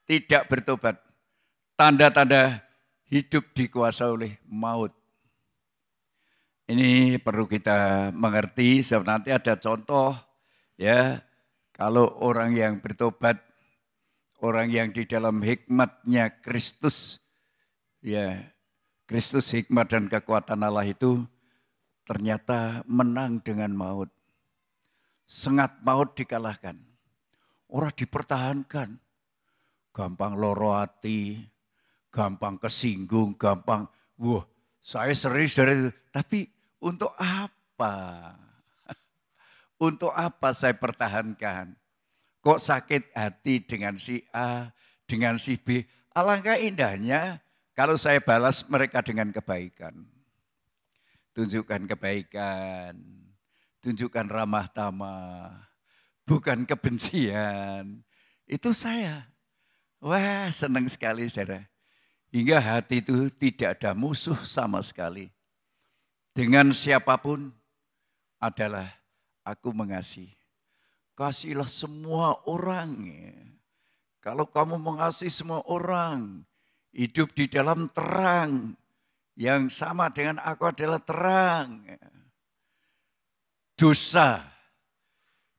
tidak bertobat, tanda-tanda hidup dikuasai oleh maut. Ini perlu kita mengerti, sebab nanti ada contoh, ya kalau orang yang bertobat, orang yang di dalam hikmatnya Kristus, ya Kristus hikmat dan kekuatan Allah itu ternyata menang dengan maut. Sengat maut dikalahkan. Orang dipertahankan. Gampang loro hati, gampang kesinggung, gampang, wah saya serius dari itu. Tapi untuk apa? Untuk apa saya pertahankan? Kok sakit hati dengan si A, dengan si B. Alangkah indahnya kalau saya balas mereka dengan kebaikan. Tunjukkan kebaikan, tunjukkan ramah tamah, bukan kebencian. Itu saya. Wah senang sekali saudara. Hingga hati itu tidak ada musuh sama sekali. Dengan siapapun adalah aku mengasihi. Kasihilah semua orang. Kalau kamu mengasihi semua orang, hidup di dalam terang. Yang sama dengan aku adalah terang. Dosa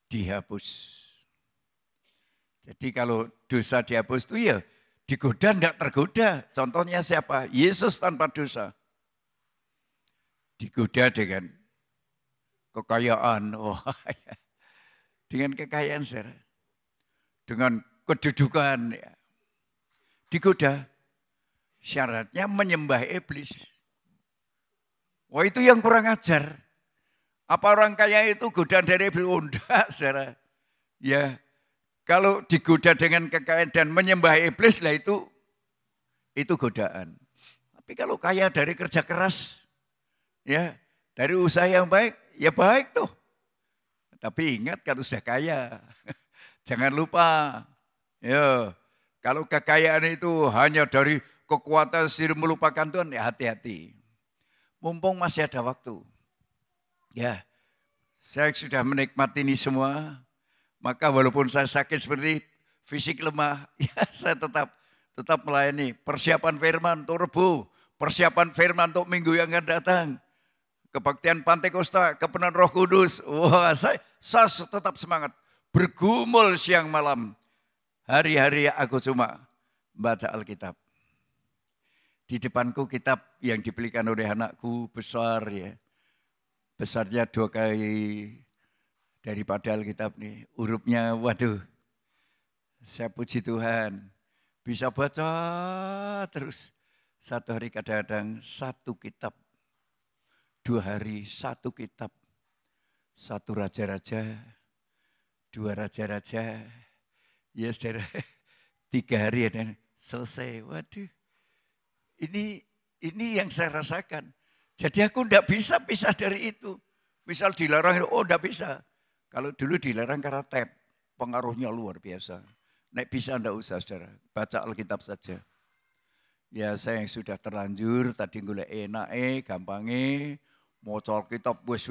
dihapus. Jadi kalau dosa dihapus itu ya digoda tidak tergoda. Contohnya siapa? Yesus tanpa dosa. Digoda dengan kekayaan. Oh, dengan kekayaan saudara. Dengan kedudukan. Ya. Digoda. Syaratnya menyembah iblis. Wah itu yang kurang ajar. Apa orang kaya itu godaan dari iblis? Oh enggak, saudara. Ya, kalau digoda dengan kekayaan dan menyembah iblis lah itu godaan. Tapi kalau kaya dari kerja keras, ya dari usaha yang baik, ya baik tuh. Tapi ingat kalau sudah kaya, jangan lupa. Ya, kalau kekayaan itu hanya dari kekuatan sendiri melupakan Tuhan, ya hati-hati. Mumpung masih ada waktu. Ya, saya sudah menikmati ini semua. Maka walaupun saya sakit seperti fisik lemah, ya saya tetap melayani. Persiapan firman untuk Rebo, persiapan firman untuk minggu yang akan datang. Kebaktian Pantekosta, kepenuhan Roh Kudus. Wah, saya tetap semangat. Bergumul siang malam. Hari-hari aku cuma baca Alkitab. Di depanku kitab yang dibelikan oleh anakku besar ya. Besarnya 2 kali daripada Alkitab nih. Hurufnya waduh, saya puji Tuhan. Bisa baca terus. 1 hari kadang-kadang 1 kitab. 2 hari 1 kitab. 1 raja-raja, 2 raja-raja. Ya saudara, 3 hari dan selesai. Waduh, ini yang saya rasakan. Jadi aku enggak bisa pisah dari itu. Misal dilarang, oh enggak bisa. Kalau dulu dilarang karena tab, pengaruhnya luar biasa. Nek bisa enggak usah saudara, baca Alkitab saja. Ya saya yang sudah terlanjur, tadi golek enake, gampange, maca Alkitab wis.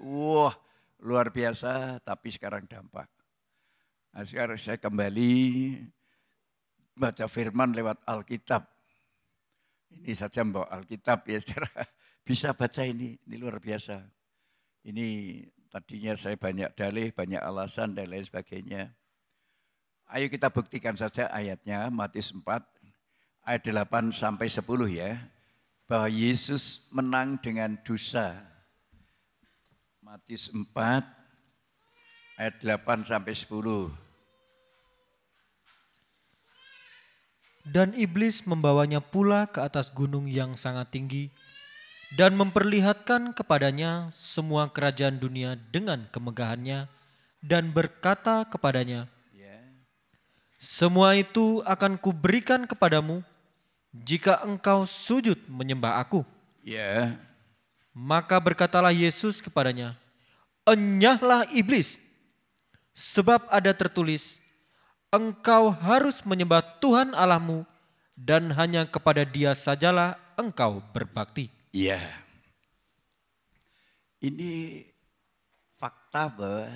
Wah, luar biasa, tapi sekarang dampak. Nah, sekarang saya kembali baca firman lewat Alkitab. Ini saja bawa Alkitab ya saudara. Bisa baca ini luar biasa. Ini tadinya saya banyak dalih, banyak alasan dan lain sebagainya. Ayo kita buktikan saja ayatnya, Matius 4 ayat 8 sampai 10 ya. Bahwa Yesus menang dengan dosa. Matius 4 ayat 8 sampai 10. Dan iblis membawanya pula ke atas gunung yang sangat tinggi dan memperlihatkan kepadanya semua kerajaan dunia dengan kemegahannya dan berkata kepadanya, semua itu akan kuberikan kepadamu jika engkau sujud menyembah aku. Maka berkatalah Yesus kepadanya, enyahlah iblis, sebab ada tertulis, engkau harus menyembah Tuhan Allahmu dan hanya kepada Dia sajalah engkau berbakti. Iya. Ini fakta bahwa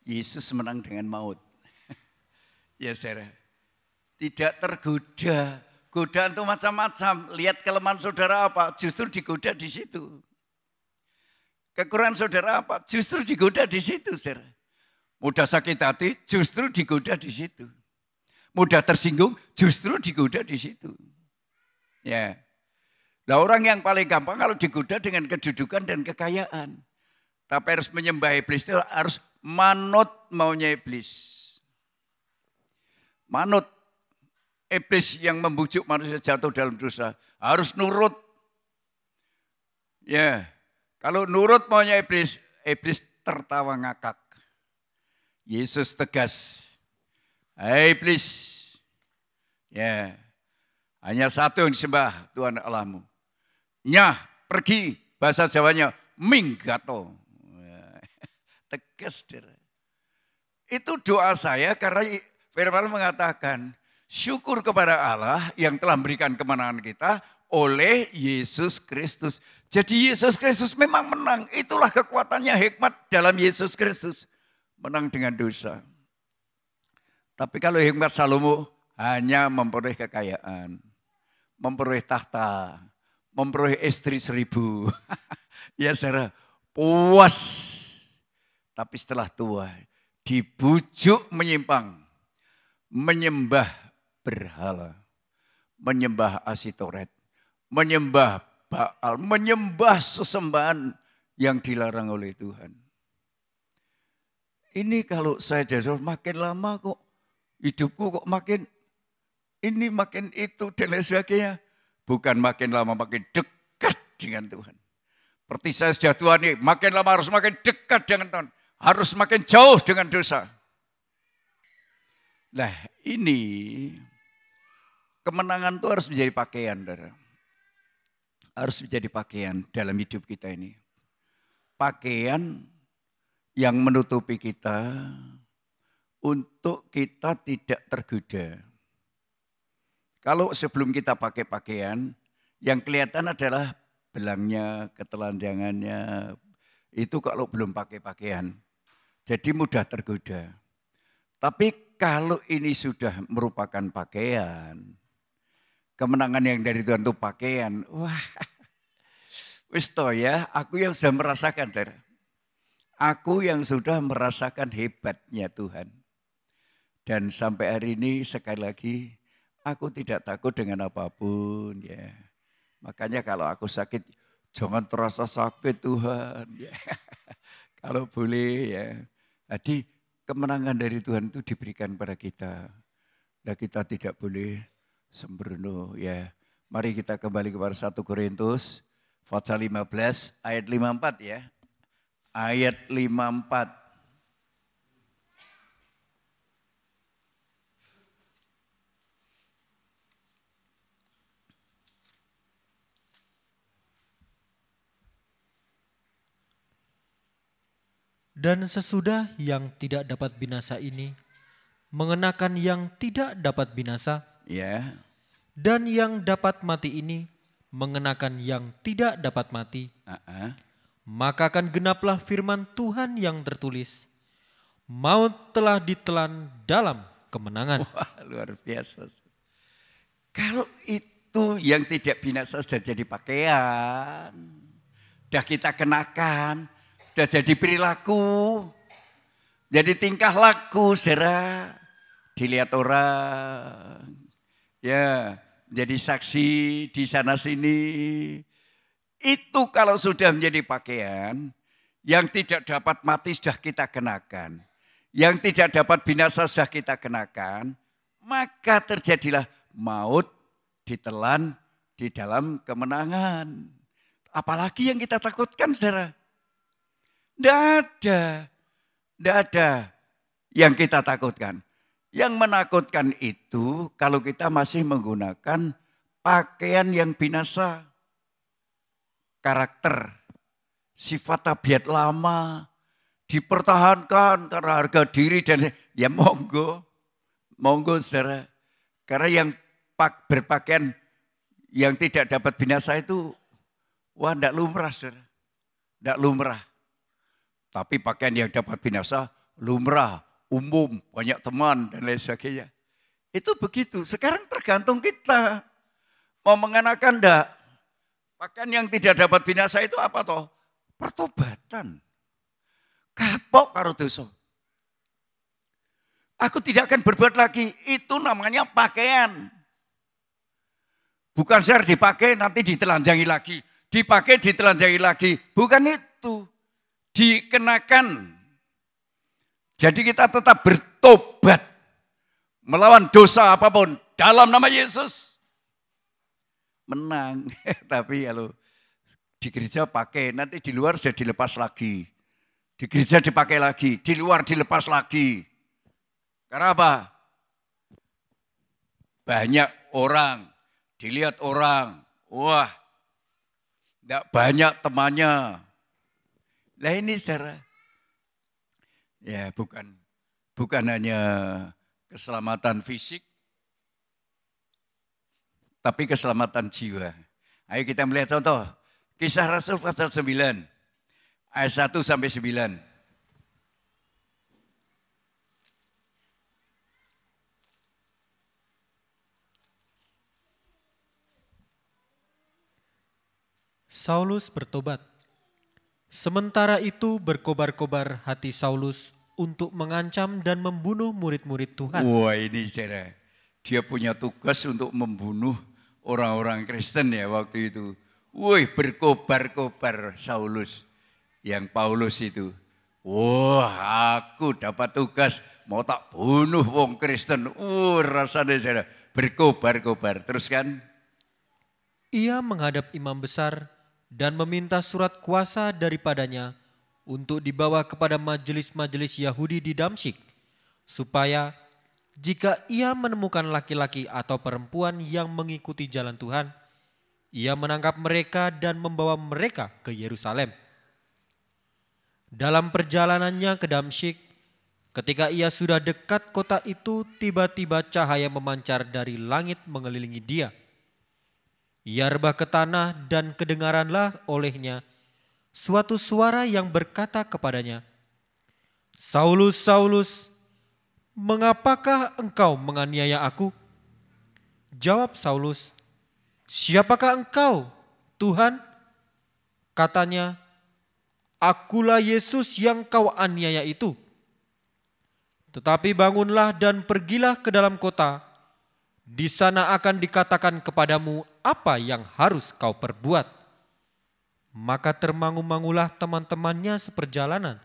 Yesus menang dengan maut. Ya saudara. Tidak tergoda. Godaan itu macam-macam. Lihat kelemahan saudara apa, justru digoda di situ. Kekurangan saudara apa, justru digoda di situ saudara. Mudah sakit hati, justru digoda di situ. Mudah tersinggung, justru digoda di situ. Ya. Nah orang yang paling gampang kalau digoda dengan kedudukan dan kekayaan. Tapi harus menyembah iblis itu harus manut maunya iblis. Manut iblis yang membujuk manusia jatuh dalam dosa. Harus nurut. Ya. Kalau nurut maunya iblis, iblis tertawa ngakak. Yesus tegas, hai iblis, ya hanya satu yang disembah Tuhan Allahmu. Nyah, pergi, bahasa Jawanya, minggato. Tegas. Itu doa saya karena firman mengatakan, syukur kepada Allah yang telah memberikan kemenangan kita oleh Yesus Kristus. Jadi Yesus Kristus memang menang, itulah kekuatannya, hikmat dalam Yesus Kristus. Menang dengan dosa. Tapi kalau hikmat Salomo hanya memperoleh kekayaan, memperoleh tahta, memperoleh istri 1000. Ya saudara, puas. Tapi setelah tua, dibujuk menyimpang, menyembah berhala, menyembah Asitoret, menyembah Baal, menyembah sesembahan yang dilarang oleh Tuhan. Ini kalau saya jadi makin lama kok hidupku kok makin ini makin itu dan lain sebagainya. Bukan makin lama makin dekat dengan Tuhan. Seperti saya sudah tua nih, makin lama harus makin dekat dengan Tuhan. Harus makin jauh dengan dosa. Nah ini kemenangan itu harus menjadi pakaian. Saudara. Harus menjadi pakaian dalam hidup kita ini. Pakaian yang menutupi kita untuk kita tidak tergoda. Kalau sebelum kita pakai pakaian, yang kelihatan adalah belangnya, ketelanjangannya, itu kalau belum pakai pakaian. Jadi mudah tergoda. Tapi kalau ini sudah merupakan pakaian, kemenangan yang dari Tuhan itu pakaian, wah, wis toh ya, aku yang sudah merasakan, saudara. Aku yang sudah merasakan hebatnya Tuhan. Dan sampai hari ini sekali lagi, Aku tidak takut dengan apapun ya. Makanya kalau aku sakit, jangan terasa sakit Tuhan. Ya. Kalau boleh ya. Jadi kemenangan dari Tuhan itu diberikan pada kita. Dan kita tidak boleh sembrono ya. Mari kita kembali kepada 1 Korintus pasal 15 ayat 54 ya. Ayat 54. Dan sesudah yang tidak dapat binasa ini, mengenakan yang tidak dapat binasa, Ya. dan yang dapat mati ini, mengenakan yang tidak dapat mati, maka akan genaplah firman Tuhan yang tertulis, maut telah ditelan dalam kemenangan. Wah, luar biasa. Kalau itu yang tidak binasa sudah jadi pakaian, sudah kita kenakan, sudah jadi perilaku, jadi tingkah laku, saudara. Dilihat orang, ya, jadi saksi di sana sini. Itu kalau sudah menjadi pakaian, yang tidak dapat mati sudah kita kenakan. Yang tidak dapat binasa sudah kita kenakan, maka terjadilah maut ditelan di dalam kemenangan. Apalagi yang kita takutkan, saudara? Tidak ada yang kita takutkan. Yang menakutkan itu kalau kita masih menggunakan pakaian yang binasa. Karakter, sifat tabiat lama, dipertahankan karena harga diri dan ya monggo saudara. Karena yang berpakaian yang tidak dapat binasa itu, wah tidak lumrah saudara, tidak lumrah. Tapi pakaian yang dapat binasa, lumrah, umum, banyak teman dan lain sebagainya. Itu begitu, sekarang tergantung kita. Mau mengenakan enggak? Pakaian yang tidak dapat binasa itu apa toh? Pertobatan. Kapok karo dosa. Aku tidak akan berbuat lagi. Itu namanya pakaian. Bukan saya dipakai nanti ditelanjangi lagi. Dipakai ditelanjangi lagi. Bukan itu. Dikenakan. Jadi kita tetap bertobat. Melawan dosa apapun. Dalam nama Yesus. Menang. Tapi kalau di gereja pakai. Nanti di luar sudah dilepas lagi. Di gereja dipakai lagi, di luar dilepas lagi. Karena apa? Banyak orang, dilihat orang, wah, tidak banyak temannya. Nah ini saudara, ya bukan hanya keselamatan fisik, tapi keselamatan jiwa. Ayo kita melihat contoh, Kisah Rasul pasal 9. Ayat 1 sampai 9. Saulus bertobat. Sementara itu berkobar-kobar hati Saulus untuk mengancam dan membunuh murid-murid Tuhan. Wah ini saudara, dia punya tugas untuk membunuh orang-orang Kristen ya waktu itu. Wih berkobar-kobar Saulus. Yang Paulus itu, wah aku dapat tugas mau tak bunuh wong Kristen. Rasanya saya berkobar-kobar. Terus kan? Ia menghadap imam besar dan meminta surat kuasa daripadanya untuk dibawa kepada majelis-majelis Yahudi di Damsyik, supaya jika ia menemukan laki-laki atau perempuan yang mengikuti jalan Tuhan, ia menangkap mereka dan membawa mereka ke Yerusalem. Dalam perjalanannya ke Damsyik, ketika ia sudah dekat kota itu, tiba-tiba cahaya memancar dari langit mengelilingi dia. Ia rebah ke tanah dan kedengaranlah olehnya suatu suara yang berkata kepadanya, "Saulus, Saulus, mengapakah engkau menganiaya aku?" Jawab Saulus, "Siapakah engkau, Tuhan?" Katanya, "Akulah Yesus yang kau aniaya itu. Tetapi bangunlah dan pergilah ke dalam kota, Di sana akan dikatakan kepadamu apa yang harus kau perbuat. Maka termangu-mangulah teman-temannya seperjalanan,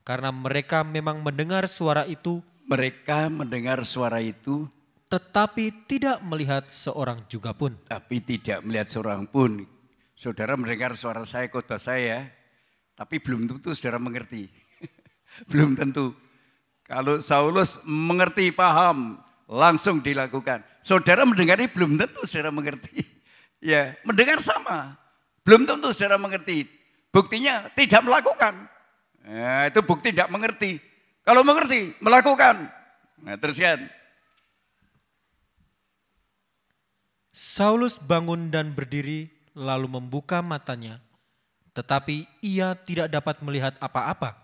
karena mereka memang mendengar suara itu. Mereka mendengar suara itu, Tetapi tidak melihat seorang juga pun. tapi tidak melihat seorang pun. Saudara mendengar suara saya, khotbah saya, tapi belum tentu saudara mengerti. Belum tentu. Kalau Saulus mengerti, paham, langsung dilakukan. Saudara mendengarnya belum tentu saudara mengerti. Ya, mendengar sama. Belum tentu saudara mengerti. Buktinya tidak melakukan. Nah, itu bukti tidak mengerti. Kalau mengerti, melakukan. Nah, teruskan. Saulus bangun dan berdiri lalu membuka matanya, tetapi ia tidak dapat melihat apa-apa.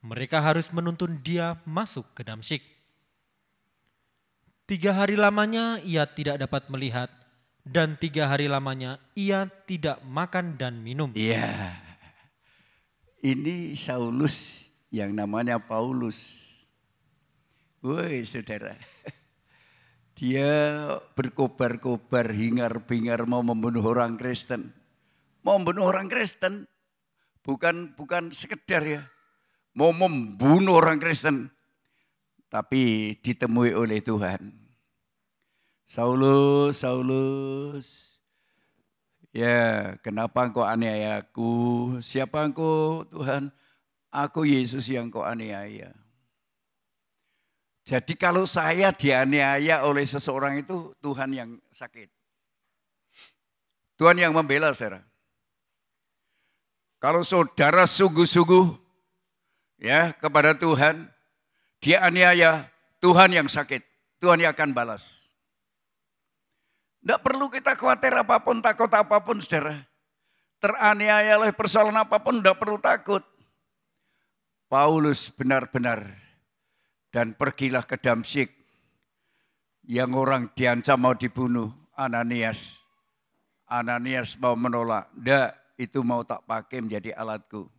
Mereka harus menuntun dia masuk ke Damsyik. 3 hari lamanya ia tidak dapat melihat, dan 3 hari lamanya ia tidak makan dan minum. Iya, ini Saulus yang namanya Paulus. Woi saudara, dia berkobar-kobar, hingar-bingar mau membunuh orang Kristen. Mau membunuh orang Kristen, bukan sekedar ya, mau membunuh orang Kristen. Tapi ditemui oleh Tuhan. Saulus, Saulus, ya kenapa engkau aniaya aku? Siapa engkau Tuhan? Aku Yesus yang kau aniaya. Jadi kalau saya dianiaya oleh seseorang itu Tuhan yang sakit. Tuhan yang membela saudara. Kalau saudara sungguh-sungguh ya kepada Tuhan, dia aniaya, Tuhan yang sakit. Tuhan yang akan balas. Tidak perlu kita khawatir apapun, takut apapun saudara. Teraniaya oleh persoalan apapun tidak perlu takut. Paulus benar-benar dan pergilah ke Damsyik. Yang orang diancam mau dibunuh, Ananias. Ananias mau menolak. Tidak, itu mau tak pakai menjadi alatku.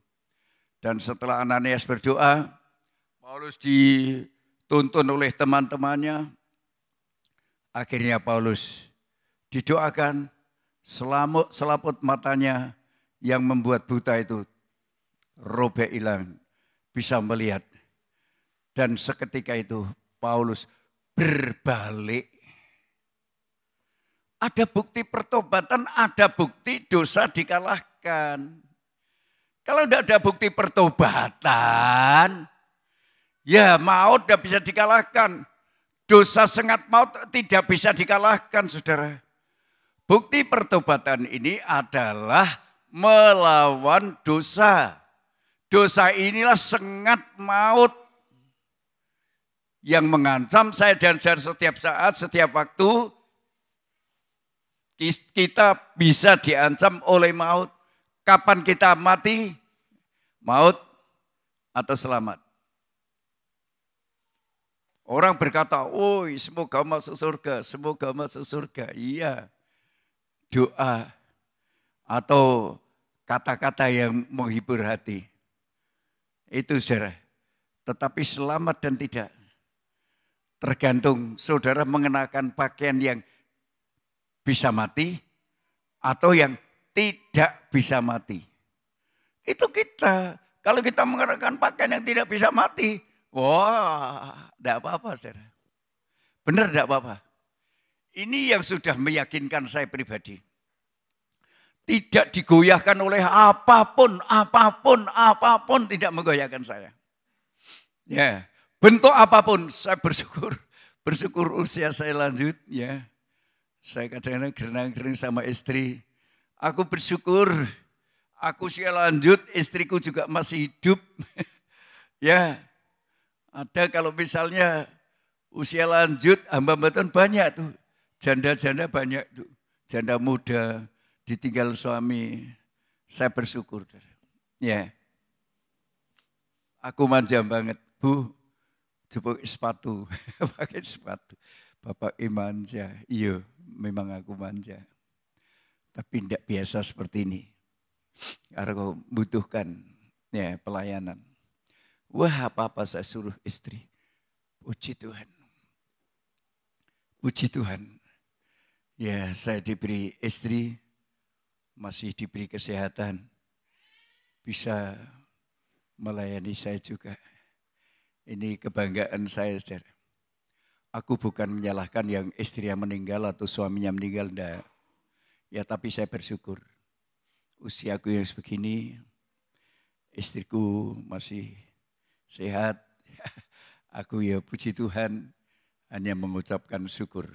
Dan setelah Ananias berdoa, Paulus dituntun oleh teman-temannya. Akhirnya Paulus didoakan, selaput matanya yang membuat buta itu robek hilang, bisa melihat. Dan seketika itu Paulus berbalik. Ada bukti pertobatan, ada bukti dosa dikalahkan. Kalau tidak ada bukti pertobatan, ya maut tidak bisa dikalahkan. Dosa sengat maut tidak bisa dikalahkan, saudara. Bukti pertobatan ini adalah melawan dosa. Dosa inilah sengat maut yang mengancam saya dan saudara setiap saat, setiap waktu. Kita bisa diancam oleh maut. Kapan kita mati? Maut atau selamat? Orang berkata, oh semoga masuk surga, semoga masuk surga. Iya, doa atau kata-kata yang menghibur hati. Itu saudara. Tetapi selamat dan tidak. Tergantung saudara mengenakan pakaian yang bisa mati atau yang tidak bisa mati. Itu kita. Kalau kita mengenakan pakaian yang tidak bisa mati, wah, tidak apa-apa saudara. Benar tidak apa-apa. Ini yang sudah meyakinkan saya pribadi. Tidak digoyahkan oleh apapun tidak menggoyahkan saya. Ya, bentuk apapun saya bersyukur usia saya lanjut ya. Saya kadang-kadang gerenang-gering sama istri. Aku bersyukur, aku usia lanjut, istriku juga masih hidup. Ya, ada kalau misalnya usia lanjut, hamba-hamba Tuhan banyak tuh. Janda-janda banyak tuh. Janda muda, ditinggal suami. Saya bersyukur. Ya, aku manja banget. Bu, coba sepatu, pakai sepatu. Bapak manja, iya memang aku manja. Tapi tidak biasa seperti ini. Karena kau butuhkan ya, pelayanan. Wah apa-apa saya suruh istri. Puji Tuhan. Puji Tuhan. Ya, saya diberi istri, masih diberi kesehatan, bisa melayani saya juga. Ini kebanggaan saya, saudara. Aku bukan menyalahkan yang istri yang meninggal atau suaminya meninggal, enggak. Ya, tapi saya bersyukur. Usiaku yang sebegini, istriku masih sehat. Aku ya puji Tuhan, hanya mengucapkan syukur.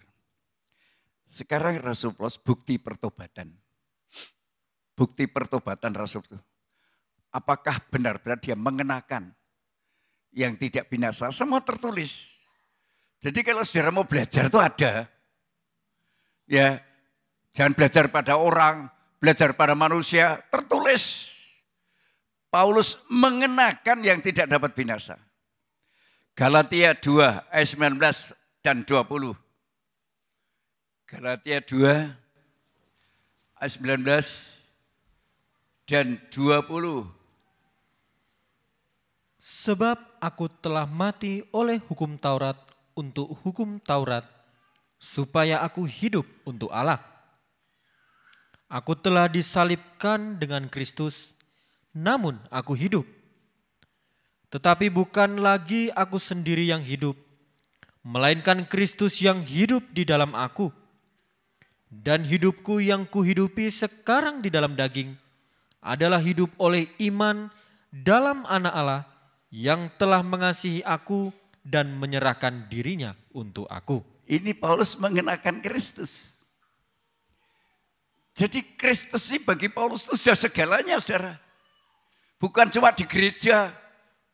Sekarang Rasul Paulus bukti pertobatan. Bukti pertobatan Rasul itu. Apakah benar-benar dia mengenakan yang tidak binasa? Semua tertulis. Jadi kalau saudara mau belajar itu ada. Ya, jangan belajar pada orang, belajar pada manusia, tertulis. Paulus mengenakan yang tidak dapat binasa. Galatia 2 ayat 19 dan 20. Galatia 2 ayat 19 dan 20. Sebab aku telah mati oleh hukum Taurat untuk hukum Taurat, supaya aku hidup untuk Allah. Aku telah disalibkan dengan Kristus, namun aku hidup. Tetapi bukan lagi aku sendiri yang hidup, melainkan Kristus yang hidup di dalam aku. Dan hidupku yang kuhidupi sekarang di dalam daging adalah hidup oleh iman dalam Anak Allah yang telah mengasihi aku dan menyerahkan dirinya untuk aku. Ini Paulus mengenakan Kristus. Jadi Kristus ini bagi Paulus itu sudah segalanya, saudara. Bukan cuma di gereja.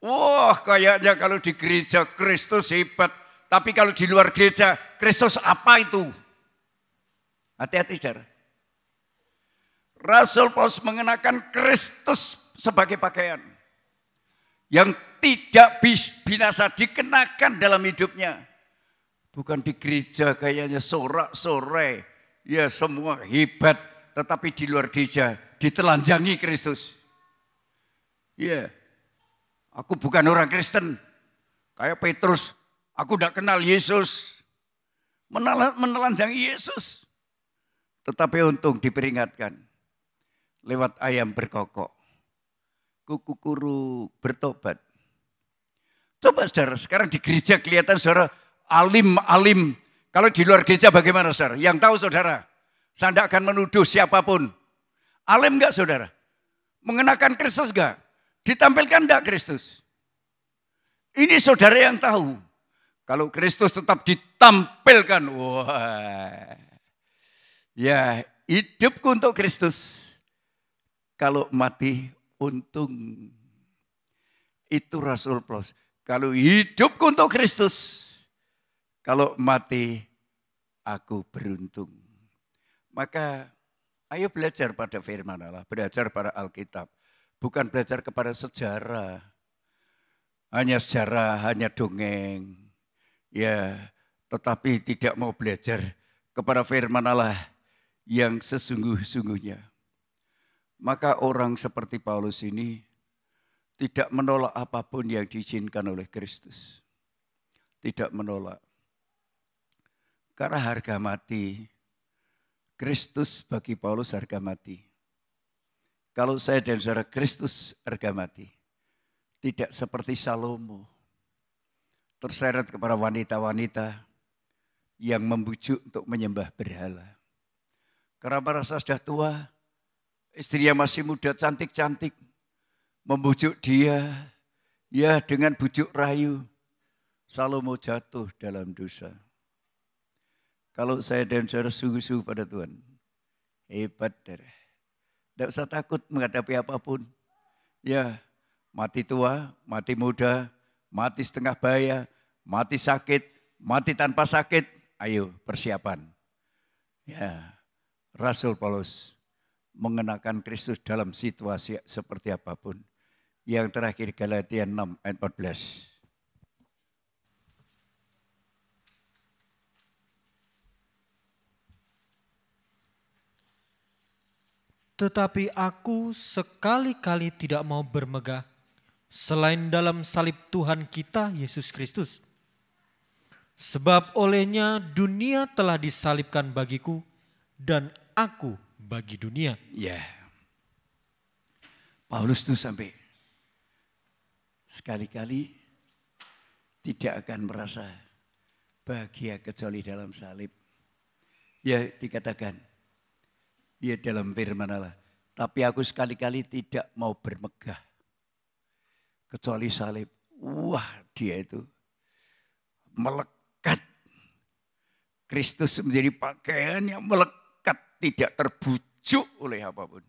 Wah, kayaknya kalau di gereja Kristus hebat. Tapi kalau di luar gereja, Kristus apa itu? Hati-hati, saudara. Rasul Paulus mengenakan Kristus sebagai pakaian. Yang tidak binasa dikenakan dalam hidupnya. Bukan di gereja kayaknya sorak-sorai. Ya semua hebat. Tetapi di luar gereja ditelanjangi Kristus. Ya, aku bukan orang Kristen. Kayak Petrus, aku tidak kenal Yesus. Menelanjangi Yesus. Tetapi untung diperingatkan. Lewat ayam berkokok. Kuku kuru bertobat. Coba saudara, sekarang di gereja kelihatan saudara alim. Kalau di luar gereja bagaimana saudara? Yang tahu saudara, saya tidak akan menuduh siapapun. Alim enggak saudara? Mengenakan Kristus enggak? Ditampilkan enggak Kristus? Ini saudara yang tahu. Kalau Kristus tetap ditampilkan, wah. Ya, hidupku untuk Kristus. Kalau mati, untung. Itu Rasul Paulus. Kalau hidupku untuk Kristus. Kalau mati, aku beruntung. Maka ayo belajar pada firman Allah. Belajar pada Alkitab. Bukan belajar kepada sejarah. Hanya sejarah, hanya dongeng. Ya, tetapi tidak mau belajar kepada firman Allah yang sesungguh-sungguhnya. Maka orang seperti Paulus ini tidak menolak apapun yang diizinkan oleh Kristus. Tidak menolak. Karena harga mati. Kristus bagi Paulus harga mati. Kalau saya dan saudara, Kristus harga mati. Tidak seperti Salomo. Terseret kepada wanita-wanita yang membujuk untuk menyembah berhala. Karena merasa sudah tua, istrinya masih muda, cantik-cantik. Membujuk dia, ya dengan bujuk rayu. Salomo jatuh dalam dosa. Kalau saya dan saudara sungguh-sungguh pada Tuhan, hebat saudara. Tidak usah takut menghadapi apapun. Ya, mati tua, mati muda, mati setengah baya, mati sakit, mati tanpa sakit. Ayo persiapan. Ya, Rasul Paulus mengenakan Kristus dalam situasi seperti apapun. Yang terakhir Galatia 6 ayat 14. Tetapi aku sekali-kali tidak mau bermegah selain dalam salib Tuhan kita Yesus Kristus. Sebab olehnya dunia telah disalibkan bagiku dan aku bagi dunia. Ya. Paulus tuh sampai sekali-kali tidak akan merasa bahagia kecuali dalam salib. Ya dikatakan, ya dalam firman Allah, tapi aku sekali-kali tidak mau bermegah kecuali salib. Wah, dia itu melekat. Kristus menjadi pakaian yang melekat, tidak terbujuk oleh apapun.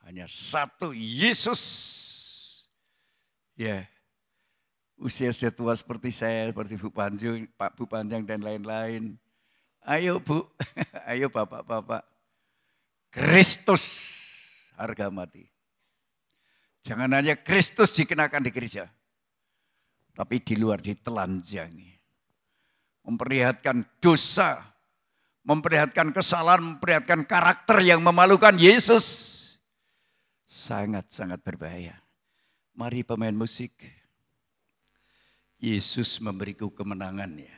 Hanya satu, Yesus. Ya, usia sudah tua seperti saya, seperti Bu Panjang, Pak Bu Panjang dan lain-lain. Ayo Bu, ayo bapak-bapak. Kristus harga mati. Jangan hanya Kristus dikenakan di gereja, tapi di luar ditelanjangi. Memperlihatkan dosa, memperlihatkan kesalahan, memperlihatkan karakter yang memalukan Yesus. Sangat-sangat berbahaya. Mari pemain musik. Yesus memberiku kemenangan ya.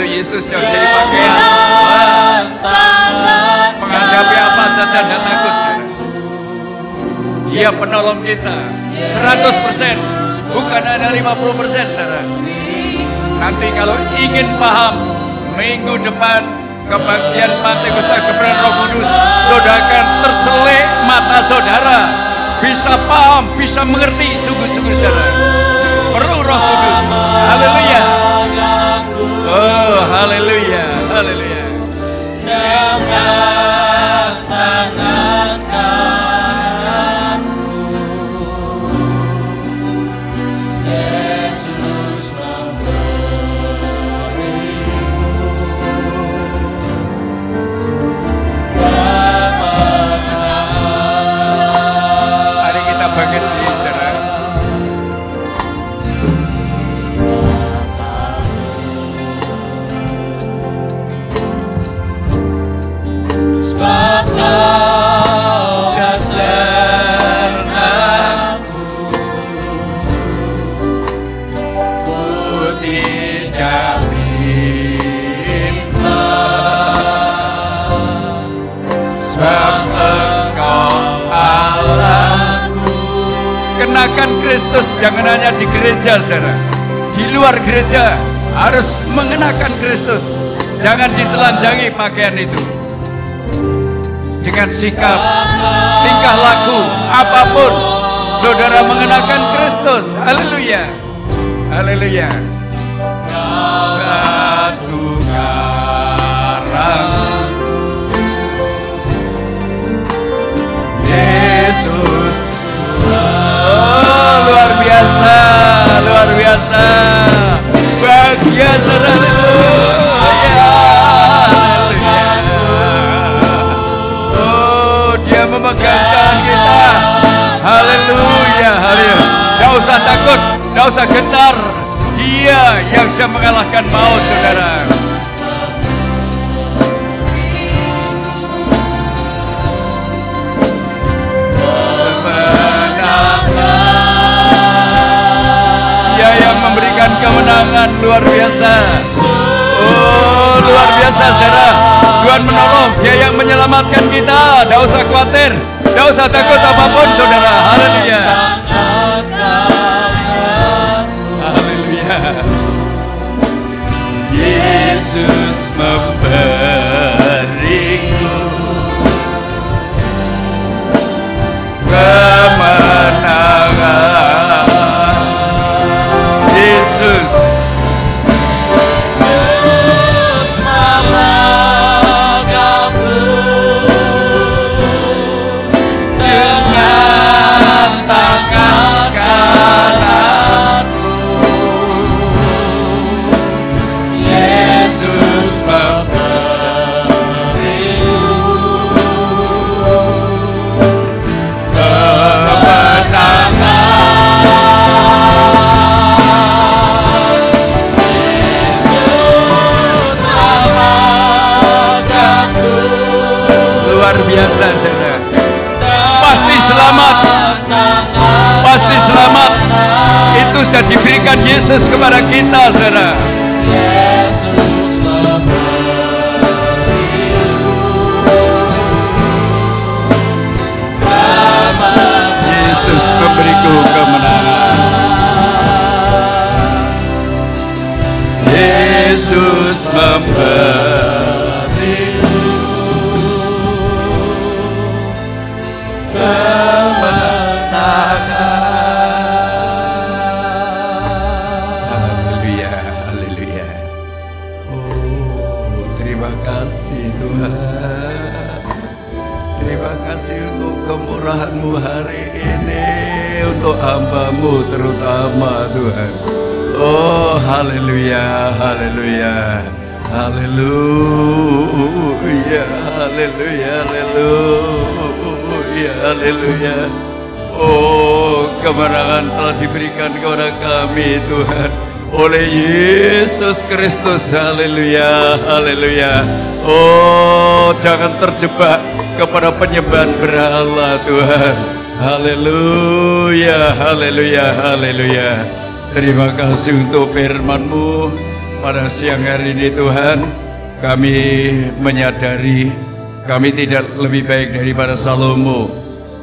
Yesus sudah menjadi pakaian. Menghadapi apa saja tidak takut. Dia penolong kita 100%, bukan hanya 50%, saudara. Nanti kalau ingin paham minggu depan kebaktian Pantekosta kebenaran Roh Kudus, saudara akan tercelek mata saudara, bisa paham, bisa mengerti sungguh-sungguh saudara. Perlu Roh Kudus. Haleluya. Oh, haleluya, haleluya. Mari kita bangkit di sana. Kenakan Kristus jangan hanya di gereja, saudara. Di luar gereja harus mengenakan Kristus. Jangan ditelanjangi pakaian itu. Dengan sikap, tingkah laku, apapun, saudara mengenakan Kristus. Haleluya. Haleluya. Batu karang, Yesus. Oh, luar biasa, luar biasa. takut, tidak usah gentar. Dia yang sudah mengalahkan maut, saudara. Dia yang memberikan kemenangan luar biasa. Oh, luar biasa, saudara. Tuhan menolong, Dia yang menyelamatkan kita. Tidak usah khawatir, tidak usah takut apapun, saudara. Haleluya. Haleluya. Yesus memberiku kemenangan. Yesus biasa, saudara. Pasti selamat. Pasti selamat. Itu sudah diberikan Yesus kepada kita, saudara. Yesus memberiku kemenangan. Yesus memberiku Haleluya, haleluya. Oh, terima kasih Tuhan. Terima kasih untuk kemurahan-Mu hari ini, untuk hamba-Mu terutama Tuhan. Oh, haleluya, haleluya. Haleluya, haleluya, haleluya, haleluya. Oh, kemenangan telah diberikan kepada kami Tuhan oleh Yesus Kristus. Haleluya, haleluya. Oh, jangan terjebak kepada penyembahan berhala Tuhan. Haleluya, haleluya, haleluya. Terima kasih untuk firman-Mu pada siang hari ini Tuhan. Kami menyadari kami tidak lebih baik daripada Salomo,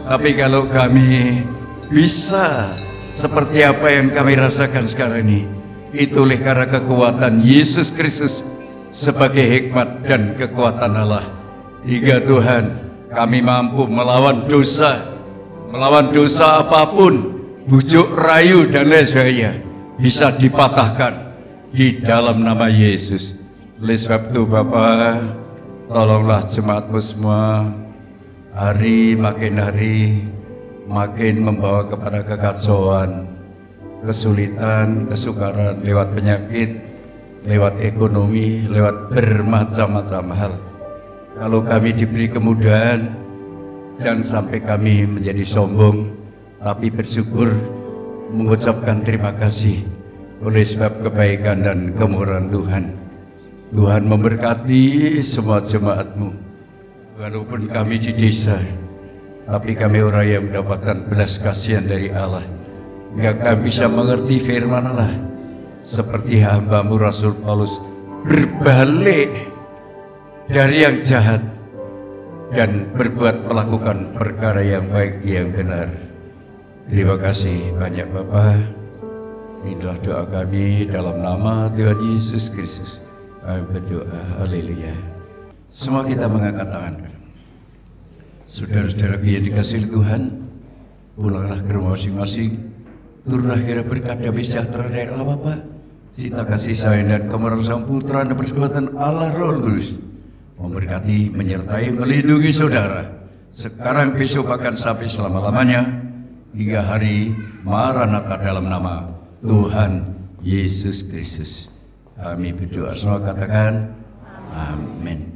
tapi kalau kami bisa seperti apa yang kami rasakan sekarang ini, itu oleh karena kekuatan Yesus Kristus sebagai hikmat dan kekuatan Allah. Hingga Tuhan kami mampu melawan dosa apapun, bujuk rayu dan lain sebagainya bisa dipatahkan di dalam nama Yesus. Oleh sebab itu Bapa, tolonglah jemaat-Mu semua hari makin membawa kepada kekacauan, kesulitan, kesukaran lewat penyakit, lewat ekonomi, lewat bermacam-macam hal. Kalau kami diberi kemudahan, jangan sampai kami menjadi sombong, tapi bersyukur, mengucapkan terima kasih oleh sebab kebaikan dan kemurahan Tuhan. Tuhan memberkati semua jemaat-Mu. Walaupun kami di desa, tapi kami orang yang mendapatkan belas kasihan dari Allah. Hingga kami bisa mengerti firman Allah. Seperti hamba-Mu Rasul Paulus berbalik dari yang jahat dan melakukan perkara yang baik, yang benar. Terima kasih banyak Bapak. Inilah doa kami dalam nama Tuhan Yesus Kristus. Kami berdoa, haleluya. Semua kita mengangkat tangan. Saudara-saudara yang dikasihi Tuhan, pulanglah ke rumah masing-masing. Turunlah kira berkat damai sejahtera dari Allah Bapa, cinta kasih sayang dan kemurahan Sang Putra dan persekutuan Allah Roh Kudus memberkati, menyertai, melindungi saudara sekarang, besok, bahkan sampai selama-lamanya, hingga hari Maranatha dalam nama Tuhan Yesus Kristus. Kami berdoa, semua katakan amin.